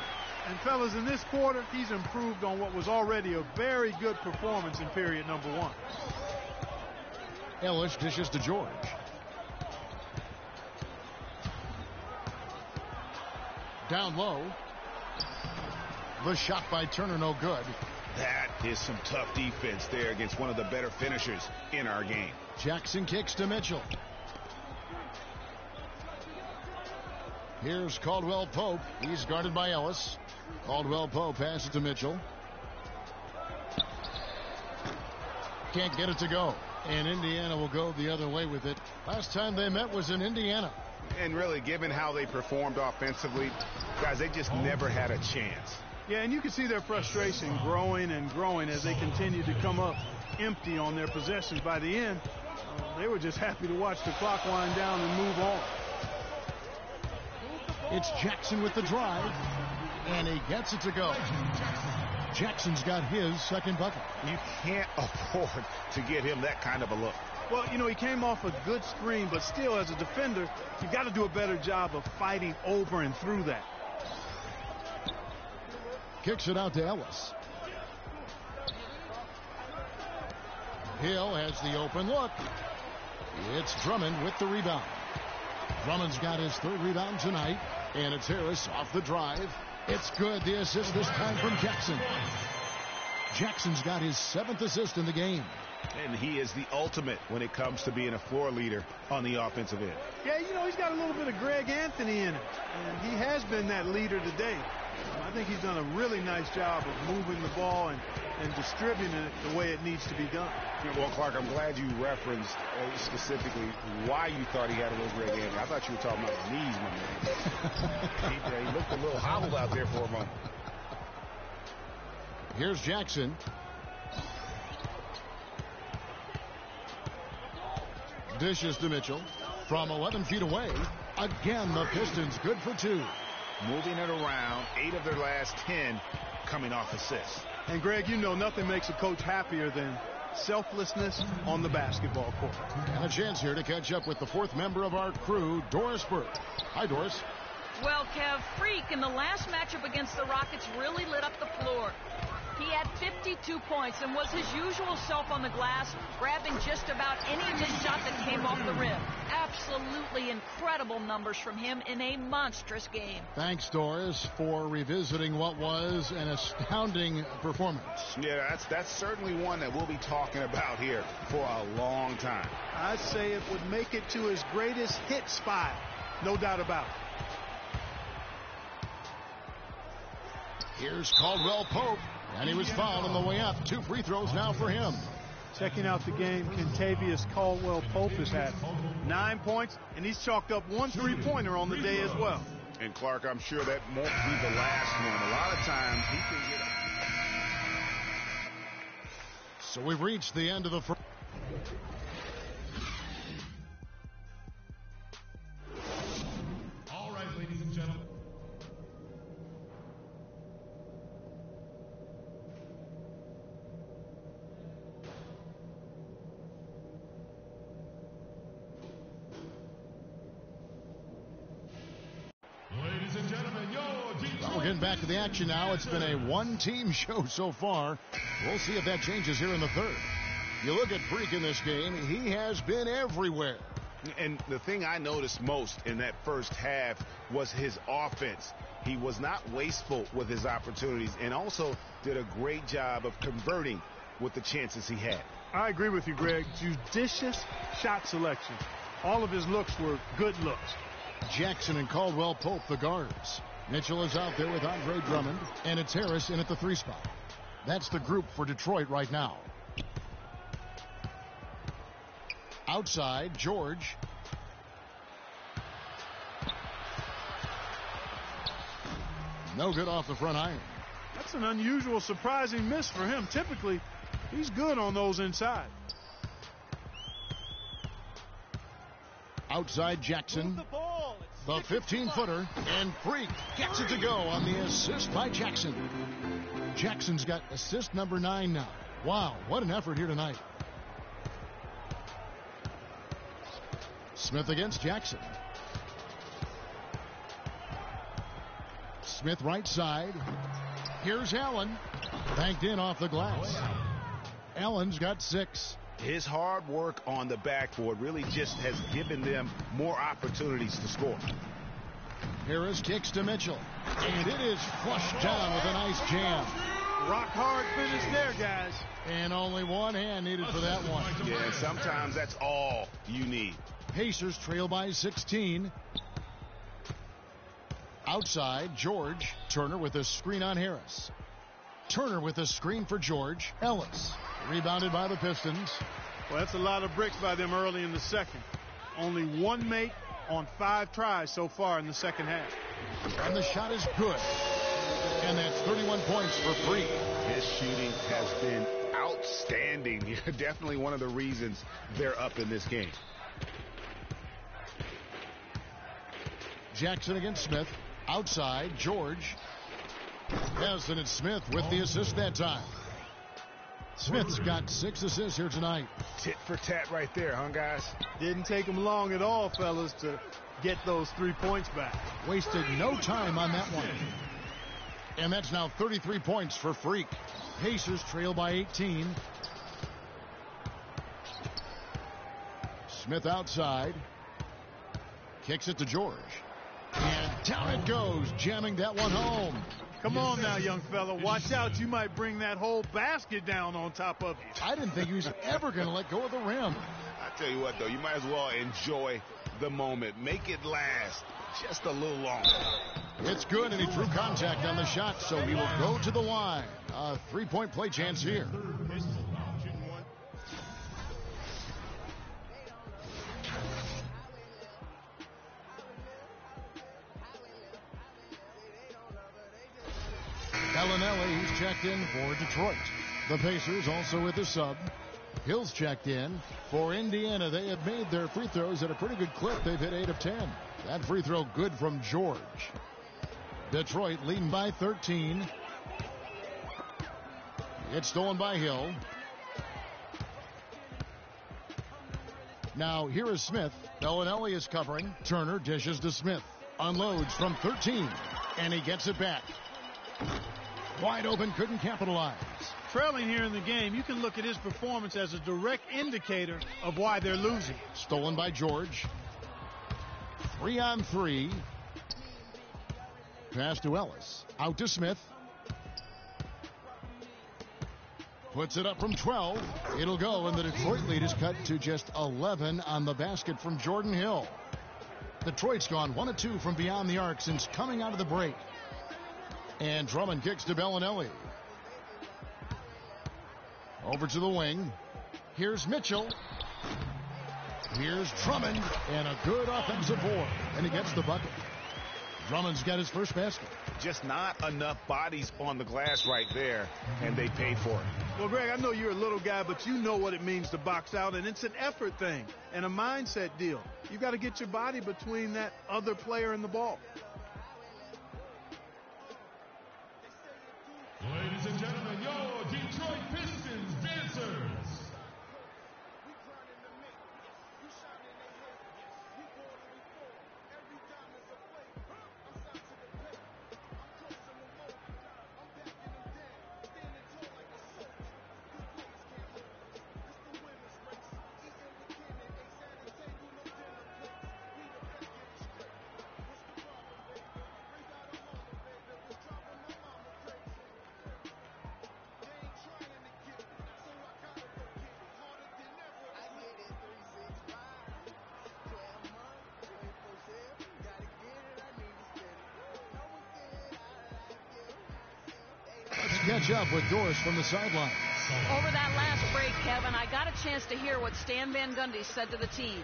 And fellas, in this quarter, he's improved on what was already a very good performance in period number 1. Ellis dishes to George. Down low. The shot by Turner, no good. That is some tough defense there against one of the better finishers in our game. Jackson kicks to Mitchell. Here's Caldwell Pope. He's guarded by Ellis. Caldwell Pope passes to Mitchell. Can't get it to go. And Indiana will go the other way with it. Last time they met was in Indiana. And really, given how they performed offensively, guys, they just never had a chance. Yeah, and you can see their frustration growing and growing as they continue to come up empty on their possessions. By the end, they were just happy to watch the clock wind down and move on. It's Jackson with the drive, and he gets it to go. Jackson's got his second bucket. You can't afford to get him that kind of a look. Well, you know, he came off a good screen, but still, as a defender, you've got to do a better job of fighting over and through that. Kicks it out to Ellis. Hill has the open look. It's Drummond with the rebound. Drummond's got his 3rd rebound tonight, and it's Harris off the drive. It's good. The assist this time from Jackson. Jackson's got his 7th assist in the game. And he is the ultimate when it comes to being a floor leader on the offensive end. Yeah, you know, he's got a little bit of Greg Anthony in him, and he has been that leader today. I think he's done a really nice job of moving the ball and distributing it the way it needs to be done. Well, Clark, I'm glad you referenced specifically why you thought he had a little great game. I thought you were talking about the knees, my man. He looked a little hobbled out there for a moment. Here's Jackson. Dishes to Mitchell from 11 feet away. Again, the Pistons good for 2. Moving it around, 8 of their last 10 coming off assists. And, Greg, you know nothing makes a coach happier than selflessness on the basketball court. And a chance here to catch up with the 4th member of our crew, Doris Burke. Hi, Doris. Well, Kev, Freq in the last matchup against the Rockets really lit up the floor. He had 52 points and was his usual self on the glass, grabbing just about any mid shot that came off the rim. Absolutely incredible numbers from him in a monstrous game. Thanks, Doris, for revisiting what was an astounding performance. Yeah, that's certainly one that we'll be talking about here for a long time. I'd say it would make it to his greatest hit spot, no doubt about it. Here's Caldwell Pope, and he was fouled on the way up. 2 free throws now for him. Checking out the game, Kentavious Caldwell Pope has had 9 points, and he's chalked up 1 3-pointer on the day as well. And, Clark, I'm sure that won't be the last one. A lot of times he can get up. So we've reached the end of the first. All right, ladies and gentlemen. Ladies and gentlemen, Well, we're getting back to the action now. It's been a one-team show so far. We'll see if that changes here in the 3rd. You look at Freq in this game, he has been everywhere. And the thing I noticed most in that first half was his offense. He was not wasteful with his opportunities and also did a great job of converting with the chances he had. I agree with you, Greg. Judicious shot selection. All of his looks were good looks. Jackson and Caldwell Pope, the guards. Mitchell is out there with Andre Drummond, and it's Harris in at the 3 spot. That's the group for Detroit right now. Outside, George. No good off the front iron. That's an unusual, surprising miss for him. Typically, he's good on those inside. Outside Jackson. The 15-footer, and Freq gets it to go on the assist by Jackson. Jackson's got assist number 9 now. Wow, what an effort here tonight. Smith against Jackson. Smith right side. Here's Allen. Banked in off the glass. Allen's got 6. His hard work on the backboard really just has given them more opportunities to score. Harris kicks to Mitchell. And it is flushed down with a nice jam. Rock hard finish there, guys. And only one hand needed for that one. Yeah, sometimes that's all you need. Pacers trail by 16. Outside, George. Turner with a screen on Harris. Turner with a screen for George. Ellis. Rebounded by the Pistons. Well, that's a lot of bricks by them early in the second. Only 1 make on 5 tries so far in the second half. And the shot is good. And that's 31 points for Freq. His shooting has been outstanding. Definitely one of the reasons they're up in this game. Jackson against Smith. Outside, George. Yes, and it's Smith with the assist that time. Smith's got 6 assists here tonight. Tit for tat right there, huh, guys? Didn't take him long at all, fellas, to get those 3 points back. Wasted no time on that one. And that's now 33 points for Freq. Pacers trail by 18. Smith outside. Kicks it to George. And down it goes, jamming that one home. Come on now, young fella. Watch out. You might bring that whole basket down on top of you. I didn't think he was ever going to let go of the rim. I tell you what, though, you might as well enjoy the moment. Make it last. just a little longer. It's good, and he drew contact on the shot, so he will go to the line. A three-point play chance here. Bellinelli, he's checked in for Detroit. The Pacers also with the sub. Hill's checked in for Indiana. They have made their free throws at a pretty good clip. They've hit 8 of 10. That free throw good from George. Detroit leading by 13. It's stolen by Hill. Now here is Smith. Bellinelli is covering. Turner dishes to Smith. Unloads from 13. And he gets it back. Wide open, couldn't capitalize. Trailing here in the game, you can look at his performance as a direct indicator of why they're losing. Stolen by George. 3-on-3. Pass to Ellis. Out to Smith. Puts it up from 12. It'll go, and the Detroit lead is cut to just 11 on the basket from Jordan Hill. Detroit's gone 1 of 2 from beyond the arc since coming out of the break. And Drummond kicks to Bellinelli. Over to the wing. Here's Mitchell. Here's Drummond. And a good offensive board. And he gets the bucket. Drummond's got his first basket. Just not enough bodies on the glass right there, and they paid for it. Well, Greg, I know you're a little guy, but you know what it means to box out, and it's an effort thing and a mindset deal. You got to get your body between that other player and the ball. Ladies and gentlemen, your Detroit Pistons dancers. Catch up with Doris from the sideline. Over that last break, Kevin, I got a chance to hear what Stan Van Gundy said to the team.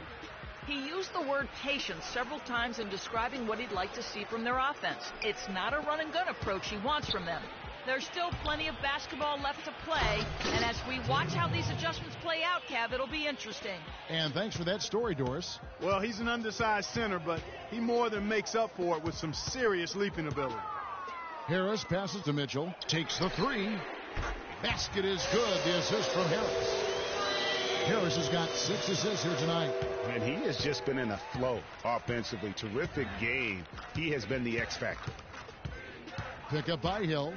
He used the word patience several times in describing what he'd like to see from their offense. It's not a run-and-gun approach he wants from them. There's still plenty of basketball left to play, and as we watch how these adjustments play out, Kev, it'll be interesting. And thanks for that story, Doris. Well, he's an undersized center, but he more than makes up for it with some serious leaping ability. Harris passes to Mitchell, takes the three. Basket is good. The assist from Harris. Harris has got 6 assists here tonight. And he has just been in a flow offensively. Terrific game. He has been the X factor. Pick up by Hill.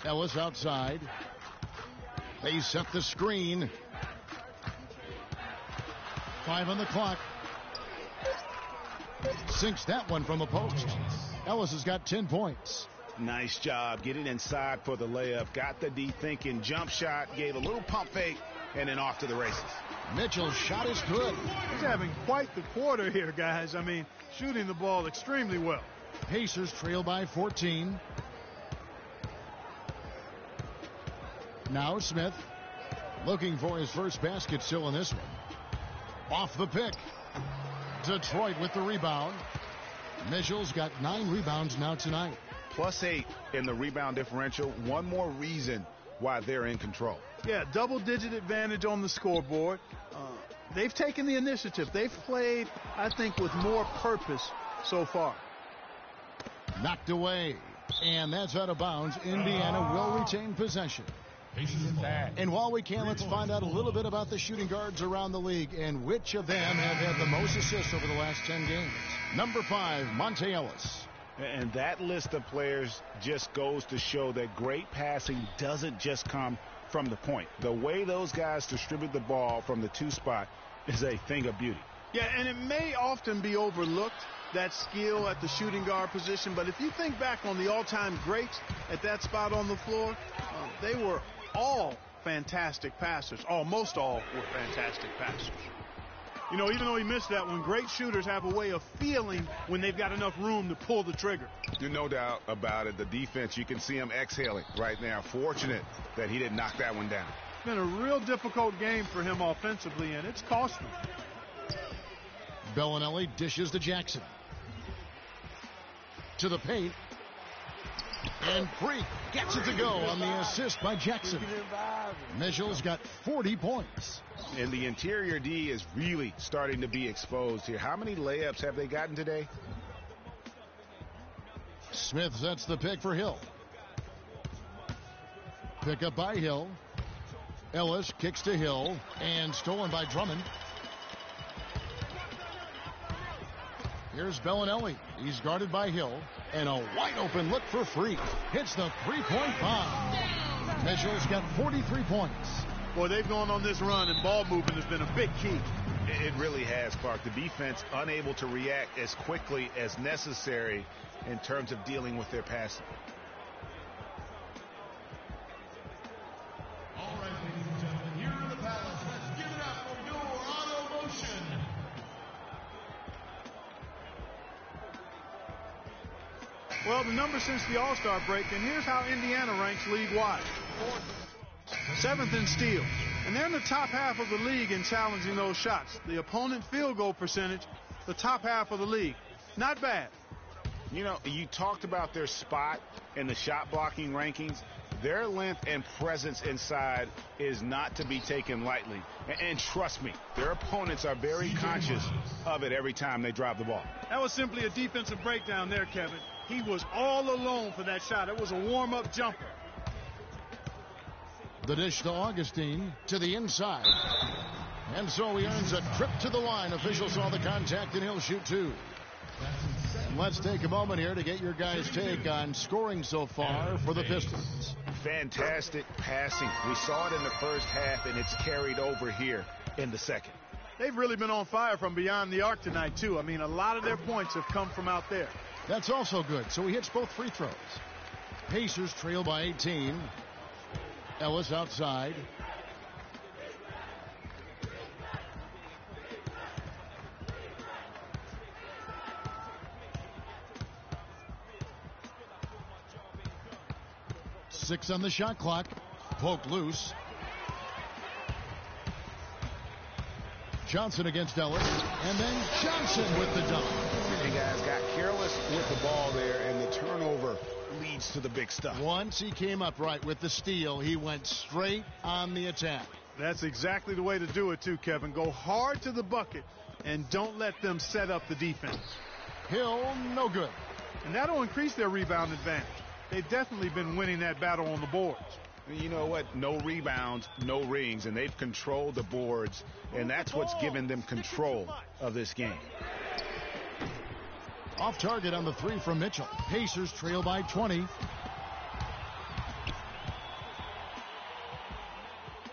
Ellis outside. They set the screen. 5 on the clock. Sinks that one from the post. Ellis has got 10 points. Nice job getting inside for the layup. Got the deep thinking jump shot. Gave a little pump fake. And then off to the races. Mitchell's shot is good. He's having quite the quarter here, guys. I mean, shooting the ball extremely well. Pacers trail by 14. Now Smith looking for his first basket still in this one. Off the pick. Detroit with the rebound. Mitchell's got 9 rebounds now tonight. +8 in the rebound differential. One more reason why they're in control. Yeah, double-digit advantage on the scoreboard. They've taken the initiative. They've played, I think, with more purpose so far. Knocked away. And that's out of bounds. Indiana will retain possession. And while we can, let's find out a little bit about the shooting guards around the league and which of them have had the most assists over the last 10 games. Number 5, Monte Ellis. And that list of players just goes to show that great passing doesn't just come from the point. The way those guys distribute the ball from the 2 spot is a thing of beauty. Yeah, and it may often be overlooked, that skill at the shooting guard position. But if you think back on the all-time greats at that spot on the floor, they were all fantastic passers. Almost all were fantastic passers. You know, even though he missed that one, great shooters have a way of feeling when they've got enough room to pull the trigger. There's no doubt about it. The defense, you can see him exhaling right now. Fortunate that he didn't knock that one down. It's been a real difficult game for him offensively, and it's cost him. Bellinelli dishes to Jackson. To the paint. And Freq gets it to go on the assist by Jackson. Mitchell's got 40 points. And the interior D is really starting to be exposed here. How many layups have they gotten today? Smith sets the pick for Hill. Pick up by Hill. Ellis kicks to Hill and stolen by Drummond. Here's Bellinelli. He's guarded by Hill. And a wide open look for Freq. Hits the three-point bomb. Mitchell's got 43 points. Boy, they've gone on this run, and ball movement has been a big key. It really has, Clark. The defense unable to react as quickly as necessary in terms of dealing with their passing. All right, ladies and gentlemen, here in the Palace, let's give it up for your auto motion. Well, the numbers since the All-Star break, and here's how Indiana ranks league-wide. 7th in steals. And they're in the top half of the league in challenging those shots. The opponent field goal percentage, the top half of the league. Not bad. You know, you talked about their spot in the shot blocking rankings. Their length and presence inside is not to be taken lightly. And trust me, their opponents are very conscious of it every time they drop the ball. That was simply a defensive breakdown there, Kevin. He was all alone for that shot. It was a warm-up jumper. The dish to Augustine to the inside. And so he earns a trip to the line. Officials saw the contact, and he'll shoot two. And let's take a moment here to get your guys' take on scoring so far for the Pistons. Fantastic passing. We saw it in the first half, and it's carried over here in the second. They've really been on fire from beyond the arc tonight, too. I mean, a lot of their points have come from out there. That's also good. So he hits both free throws. Pacers trail by 18. Ellis outside. Six on the shot clock. Poked loose. Johnson against Ellis. And then Johnson with the dunk. Hey, guys, got careless with the ball there, and the turnover leads to the big stuff. Once he came up right with the steal, he went straight on the attack. That's exactly the way to do it, too, Kevin. Go hard to the bucket and don't let them set up the defense. Hill, no good. And that'll increase their rebound advantage. They've definitely been winning that battle on the boards. You know what? No rebounds, no rings, and they've controlled the boards, and that's what's given them control of this game. Off target on the three from Mitchell. Pacers trail by 20.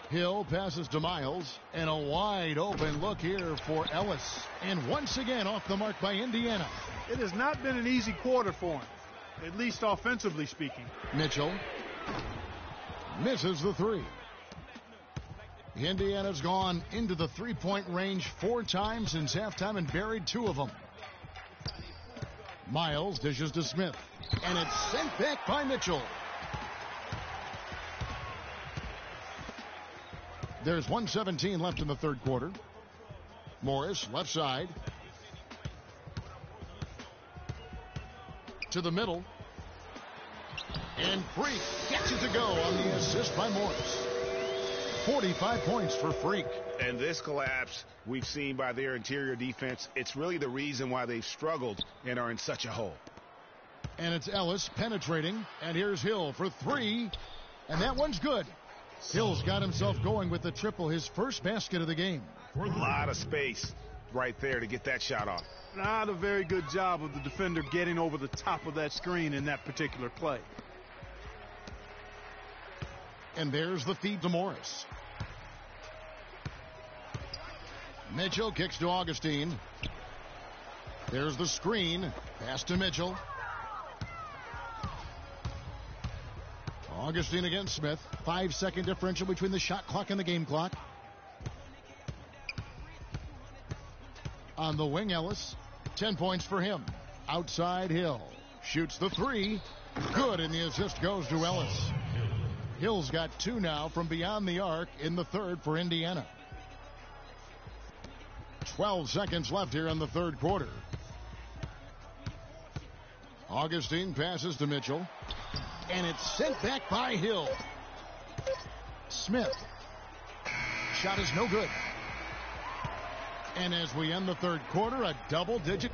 Hill passes to Miles, and a wide open look here for Ellis. And once again off the mark by Indiana. It has not been an easy quarter for him, at least offensively speaking. Mitchell misses the three. Indiana's gone into the three-point range 4 times since halftime and buried 2 of them. Miles dishes to Smith, and it's sent back by Mitchell. There's 1:17 left in the third quarter. Morris, left side. To the middle. And Freq gets it to go on the assist by Morris. 45 points for Freq. And this collapse we've seen by their interior defense, it's really the reason why they've struggled and are in such a hole. And it's Ellis penetrating. And here's Hill for 3. And that one's good. Hill's got himself going with the triple, his first basket of the game. A lot of space right there to get that shot off. Not a very good job of the defender getting over the top of that screen in that particular play. And there's the feed to Morris. Mitchell kicks to Augustine. There's the screen. Pass to Mitchell. Augustine against Smith. 5-second differential between the shot clock and the game clock. On the wing, Ellis. 10 points for him. Outside, Hill. Shoots the three. Good, and the assist goes to Ellis. Hill's got 2 now from beyond the arc in the third for Indiana. 12 seconds left here in the third quarter. Augustine passes to Mitchell. And it's sent back by Hill. Smith. Shot is no good. And as we end the third quarter, a double-digit.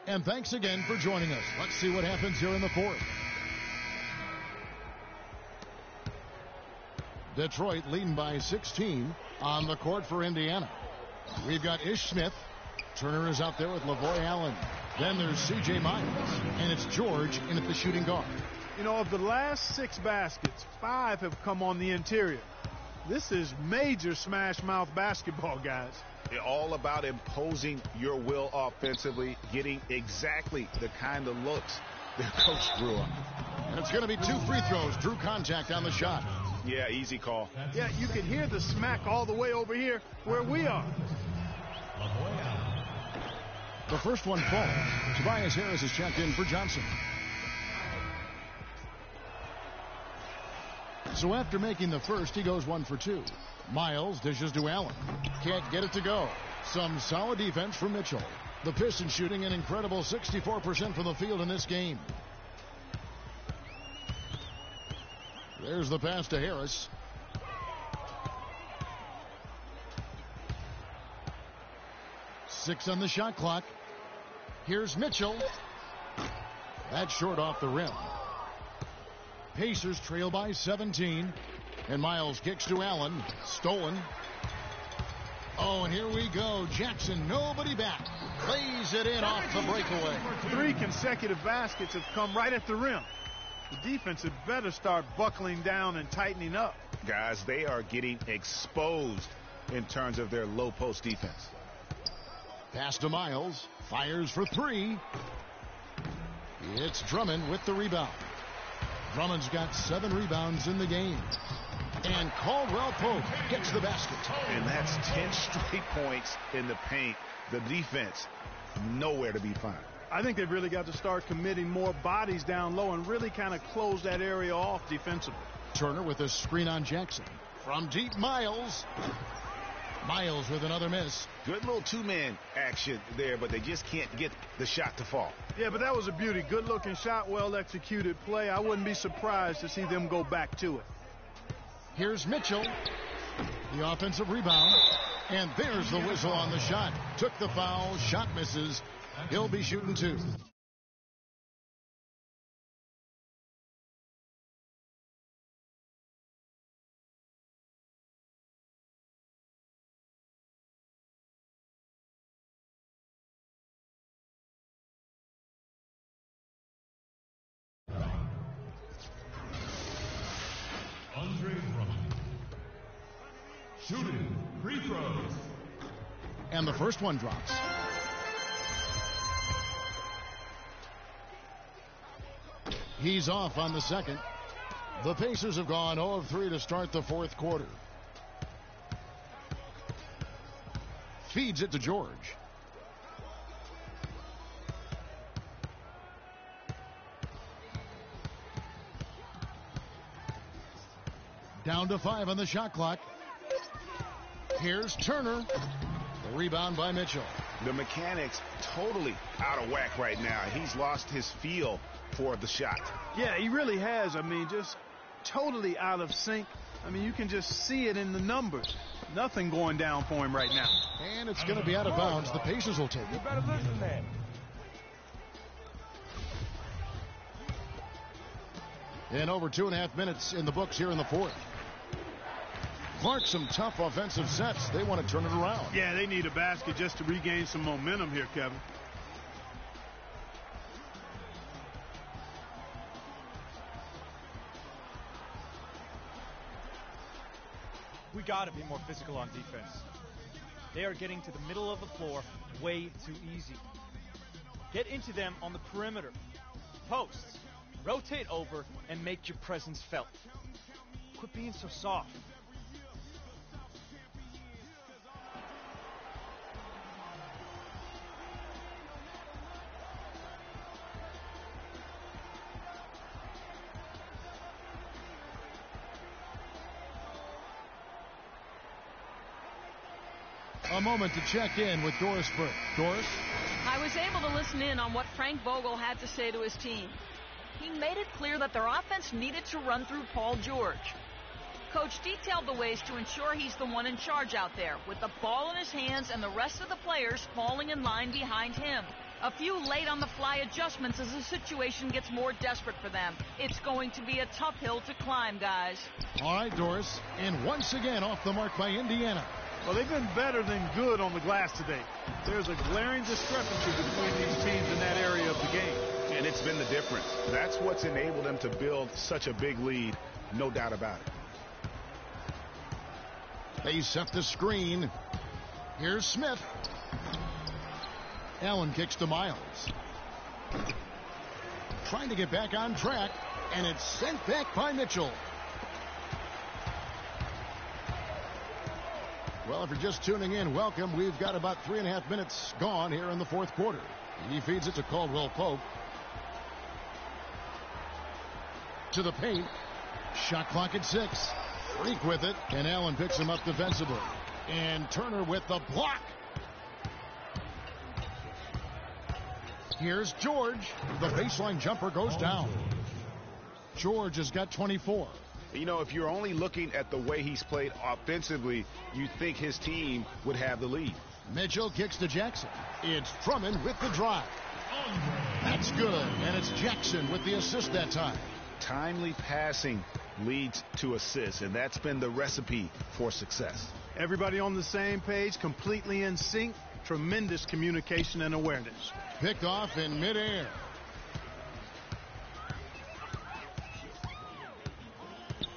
And thanks again for joining us. Let's see what happens here in the fourth. Detroit leading by 16 on the court for Indiana. We've got Ish Smith. Turner is out there with Lavoy Allen. Then there's C.J. Miles. And it's George in at the shooting guard. You know, of the last 6 baskets, 5 have come on the interior. This is major smash mouth basketball, guys. All about imposing your will offensively, getting exactly the kind of looks their coach drew up. And it's going to be 2 free throws. Drew contact on the shot. Yeah, easy call. Yeah, you can hear the smack all the way over here where we are. The first one falls. Tobias Harris is checked in for Johnson. So after making the first, he goes 1 for 2. Miles dishes to Allen. Can't get it to go. Some solid defense from Mitchell. The Pistons shooting an incredible 64% from the field in this game. There's the pass to Harris. Six on the shot clock. Here's Mitchell. That's short off the rim. Pacers trail by 17. And Miles kicks to Allen. Stolen. Oh, and here we go. Jackson, nobody back. Plays it in off the breakaway. 3 consecutive baskets have come right at the rim. The defense had better start buckling down and tightening up. Guys, they are getting exposed in terms of their low post defense. Pass to Miles. Fires for 3. It's Drummond with the rebound. Drummond's got 7 rebounds in the game. And Caldwell Pope gets the basket. And that's 10 straight points in the paint. The defense, nowhere to be found. I think they've really got to start committing more bodies down low and really kind of close that area off defensively. Turner with a screen on Jackson. From deep, Miles. Miles with another miss. Good little 2-man action there, but they just can't get the shot to fall. Yeah, but that was a beauty. Good-looking shot, well-executed play. I wouldn't be surprised to see them go back to it. Here's Mitchell. The offensive rebound. And there's the whistle on the shot. Took the foul. Shot misses. He'll be shooting 2. Andre Drummond. Shooting free throws. And the first one drops. He's off on the second. The Pacers have gone 0 of 3 to start the fourth quarter. Feeds it to George. Down to 5 on the shot clock. Here's Turner. The rebound by Mitchell. The mechanics totally out of whack right now. He's lost his feel for the shot. Yeah, he really has. I mean, just totally out of sync. I mean, you can just see it in the numbers. Nothing going down for him right now. And it's going to be out of bounds. The Pacers will take it. You better listen, man. And over 2.5 minutes in the books here in the fourth. Clark, some tough offensive sets. They want to turn it around. Yeah, they need a basket just to regain some momentum here, Kevin. We got to be more physical on defense. They are getting to the middle of the floor way too easy. Get into them on the perimeter. Posts. Rotate over and make your presence felt. Quit being so soft. A moment to check in with Doris Freq. Doris? I was able to listen in on what Frank Vogel had to say to his team. He made it clear that their offense needed to run through Paul George. Coach detailed the ways to ensure he's the one in charge out there, with the ball in his hands and the rest of the players falling in line behind him. A few late-on-the-fly adjustments as the situation gets more desperate for them. It's going to be a tough hill to climb, guys. All right, Doris. And once again off the mark by Indiana. Well, they've been better than good on the glass today. There's a glaring discrepancy between these teams in that area of the game. And it's been the difference. That's what's enabled them to build such a big lead, no doubt about it. They set the screen. Here's Smith. Allen kicks to Miles. Trying to get back on track, and it's sent back by Mitchell. Well, if you're just tuning in, welcome. We've got about 3.5 minutes gone here in the fourth quarter. He feeds it to Caldwell Pope. To the paint. Shot clock at 6. Freq with it, and Allen picks him up defensively. And Turner with the block. Here's George. The baseline jumper goes down. George has got 24. You know, if you're only looking at the way he's played offensively, you think his team would have the lead. Mitchell kicks to Jackson. It's Drummond with the drive. That's good, and it's Jackson with the assist that time. Timely passing leads to assists, and that's been the recipe for success. Everybody on the same page, completely in sync, tremendous communication and awareness. Picked off in midair.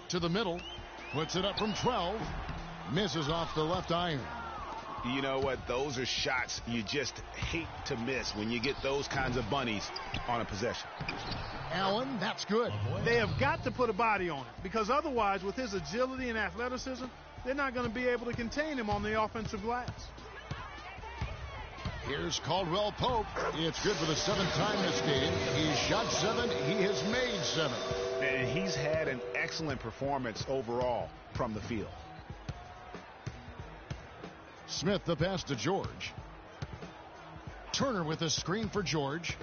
To the middle, puts it up from 12, misses off the left iron. You know what? Those are shots you just hate to miss when you get those kinds of bunnies on a possession. Allen, that's good. They have got to put a body on it, because otherwise, with his agility and athleticism, they're not going to be able to contain him on the offensive glass. Here's Caldwell Pope. It's good for the 7th time this game. He's shot 7. He has made 7. And he's had an excellent performance overall from the field. Smith the pass to George. Turner with a screen for George.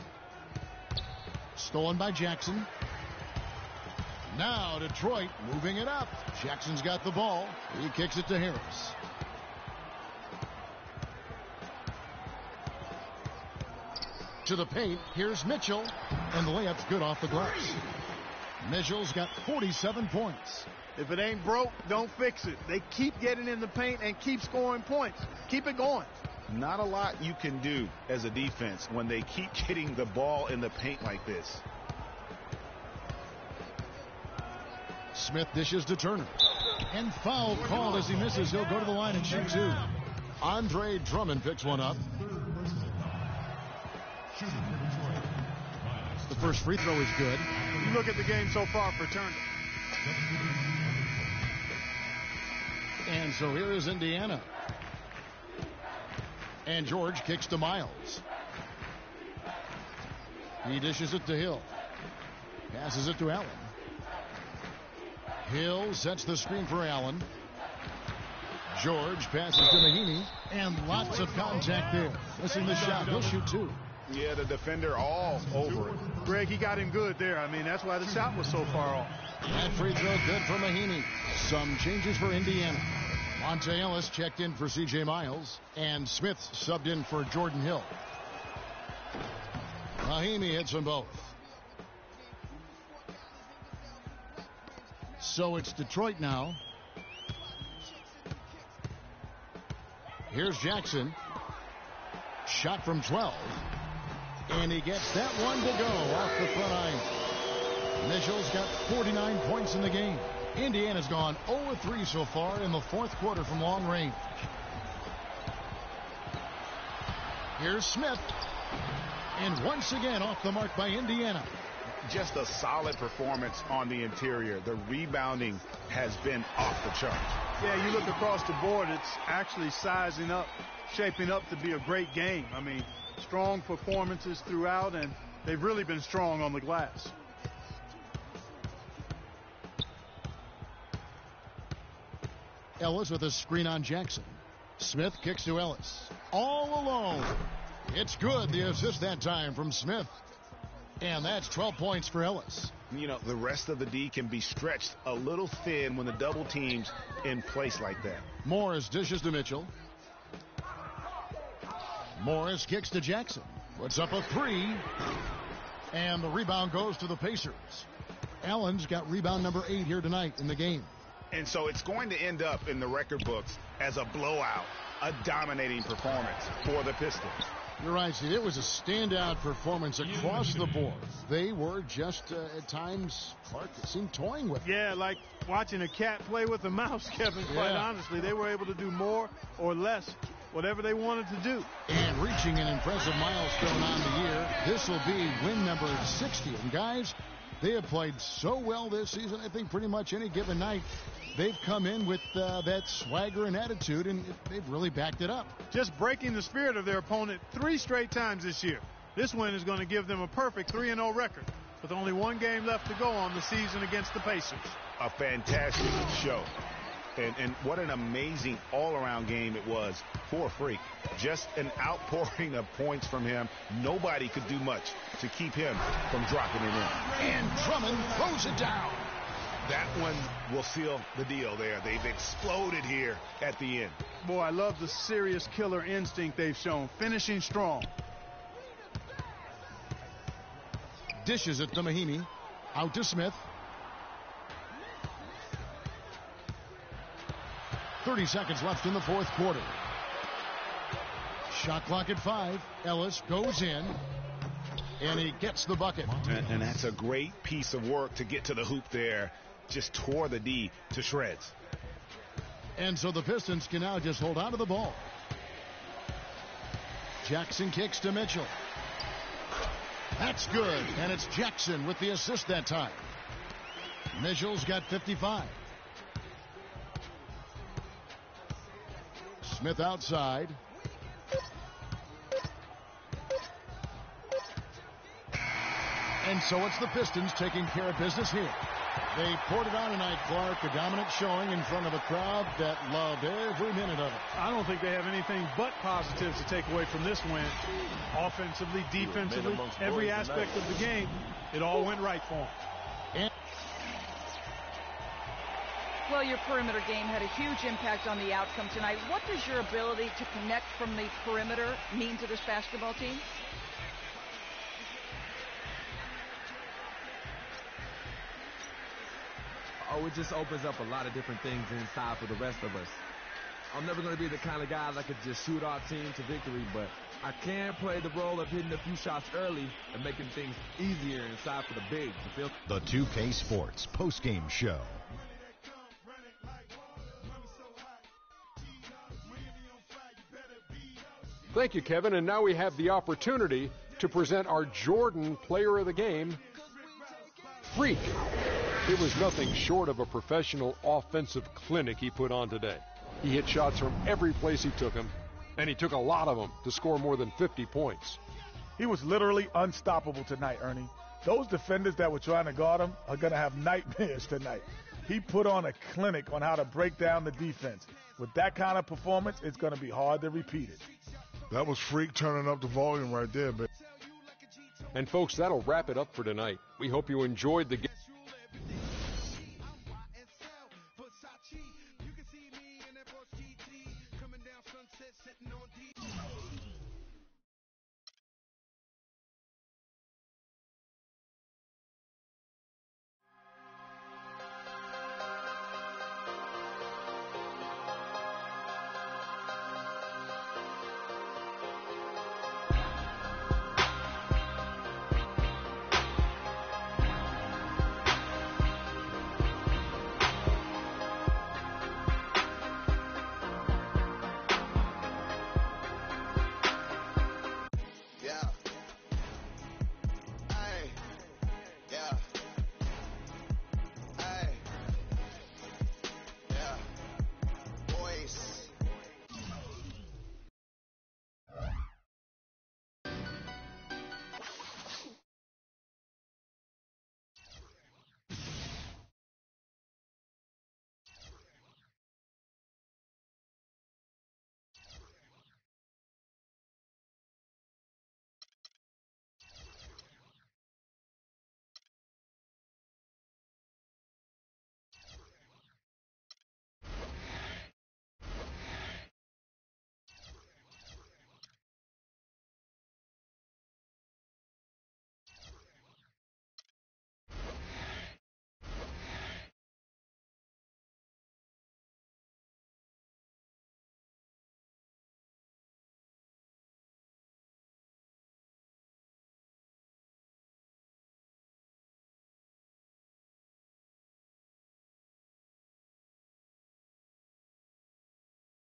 Stolen by Jackson. Now Detroit moving it up. Jackson's got the ball. He kicks it to Harris. To the paint. Here's Mitchell. And the layup's good off the glass. Mitchell's got 47 points. If it ain't broke, don't fix it. They keep getting in the paint and keep scoring points. Keep it going. Not a lot you can do as a defense when they keep getting the ball in the paint like this. Smith dishes to Turner. And foul called as he misses. He'll go to the line and shoot 2. Andre Drummond picks one up. The first free throw is good. You look at the game so far for Turner. And so here is Indiana. And George kicks to Miles. He dishes it to Hill. Passes it to Allen. Hill sets the screen for Allen. George passes to Mahinmi. And lots of contact there. Missing the shot. He'll shoot 2. Yeah, the defender all over it. Greg, he got him good there. I mean, that's why the shot was so far off. That free throw good for Mahinmi. Some changes for Indiana. Monte Ellis checked in for C.J. Miles. And Smith subbed in for Jordan Hill. Mahinmi hits them both. So it's Detroit now. Here's Jackson. Shot from 12. And he gets that one to go off the front iron. Mitchell's got 49 points in the game. Indiana's gone 0-3 so far in the fourth quarter from long range. Here's Smith. And once again off the mark by Indiana. just a solid performance on the interior. The rebounding has been off the charts. Yeah, you look across the board, it's actually sizing up, shaping up to be a great game. I mean, strong performances throughout, and they've really been strong on the glass. Ellis with a screen on Jackson. Smith kicks to Ellis. All alone. It's good. The assist that time from Smith. And that's 12 points for Ellis. You know, the rest of the D can be stretched a little thin when the double team's in place like that. Morris dishes to Mitchell. Morris kicks to Jackson. Puts up a three. And the rebound goes to the Pacers. Allen's got rebound number 8 here tonight in the game. And so it's going to end up in the record books as a blowout, a dominating performance for the Pistons. You're right, Steve. It was a standout performance across the board. They were just, at times, Clark, it seemed toying with it. Yeah, like watching a cat play with a mouse, Kevin, quite honestly. They were able to do more or less, whatever they wanted to do. And reaching an impressive milestone on the year, this will be win number 60. And, guys, they have played so well this season, I think pretty much any given night, they've come in with that swagger and attitude, and they've really backed it up. Just breaking the spirit of their opponent 3 straight times this year. This win is going to give them a perfect 3-0 record with only 1 game left to go on the season against the Pacers. A fantastic show. And what an amazing all-around game it was for Freq. Just an outpouring of points from him. Nobody could do much to keep him from dropping it in. And Drummond throws it down. That one will seal the deal there. They've exploded here at the end. Boy, I love the serious killer instinct they've shown. Finishing strong. Dishes it to Mahinmi. Out to Smith. 30 seconds left in the fourth quarter. Shot clock at 5. Ellis goes in. And he gets the bucket. And that's a great piece of work to get to the hoop there. Just tore the D to shreds. And so the Pistons can now just hold on to the ball. Jackson kicks to Mitchell. That's good. And it's Jackson with the assist that time. Mitchell's got 55. Smith outside. And so it's the Pistons taking care of business here. They poured it on tonight, Clark. A dominant showing in front of a crowd that loved every minute of it. I don't think they have anything but positives to take away from this win. Offensively, defensively, every aspect of the game, it all went right for them. Well, your perimeter game had a huge impact on the outcome tonight. What does your ability to connect from the perimeter mean to this basketball team? Oh, it just opens up a lot of different things inside for the rest of us. I'm never going to be the kind of guy that could just shoot our team to victory, but I can play the role of hitting a few shots early and making things easier inside for the bigs. The 2K Sports postgame show. Thank you, Kevin. And now we have the opportunity to present our Jordan Player of the Game, Freq. It was nothing short of a professional offensive clinic he put on today. He hit shots from every place he took them, and he took a lot of them to score more than 50 points. He was literally unstoppable tonight, Ernie. Those defenders that were trying to guard him are going to have nightmares tonight. He put on a clinic on how to break down the defense. With that kind of performance, it's going to be hard to repeat it. That was Freq turning up the volume right there, baby. And folks, that'll wrap it up for tonight. We hope you enjoyed the game.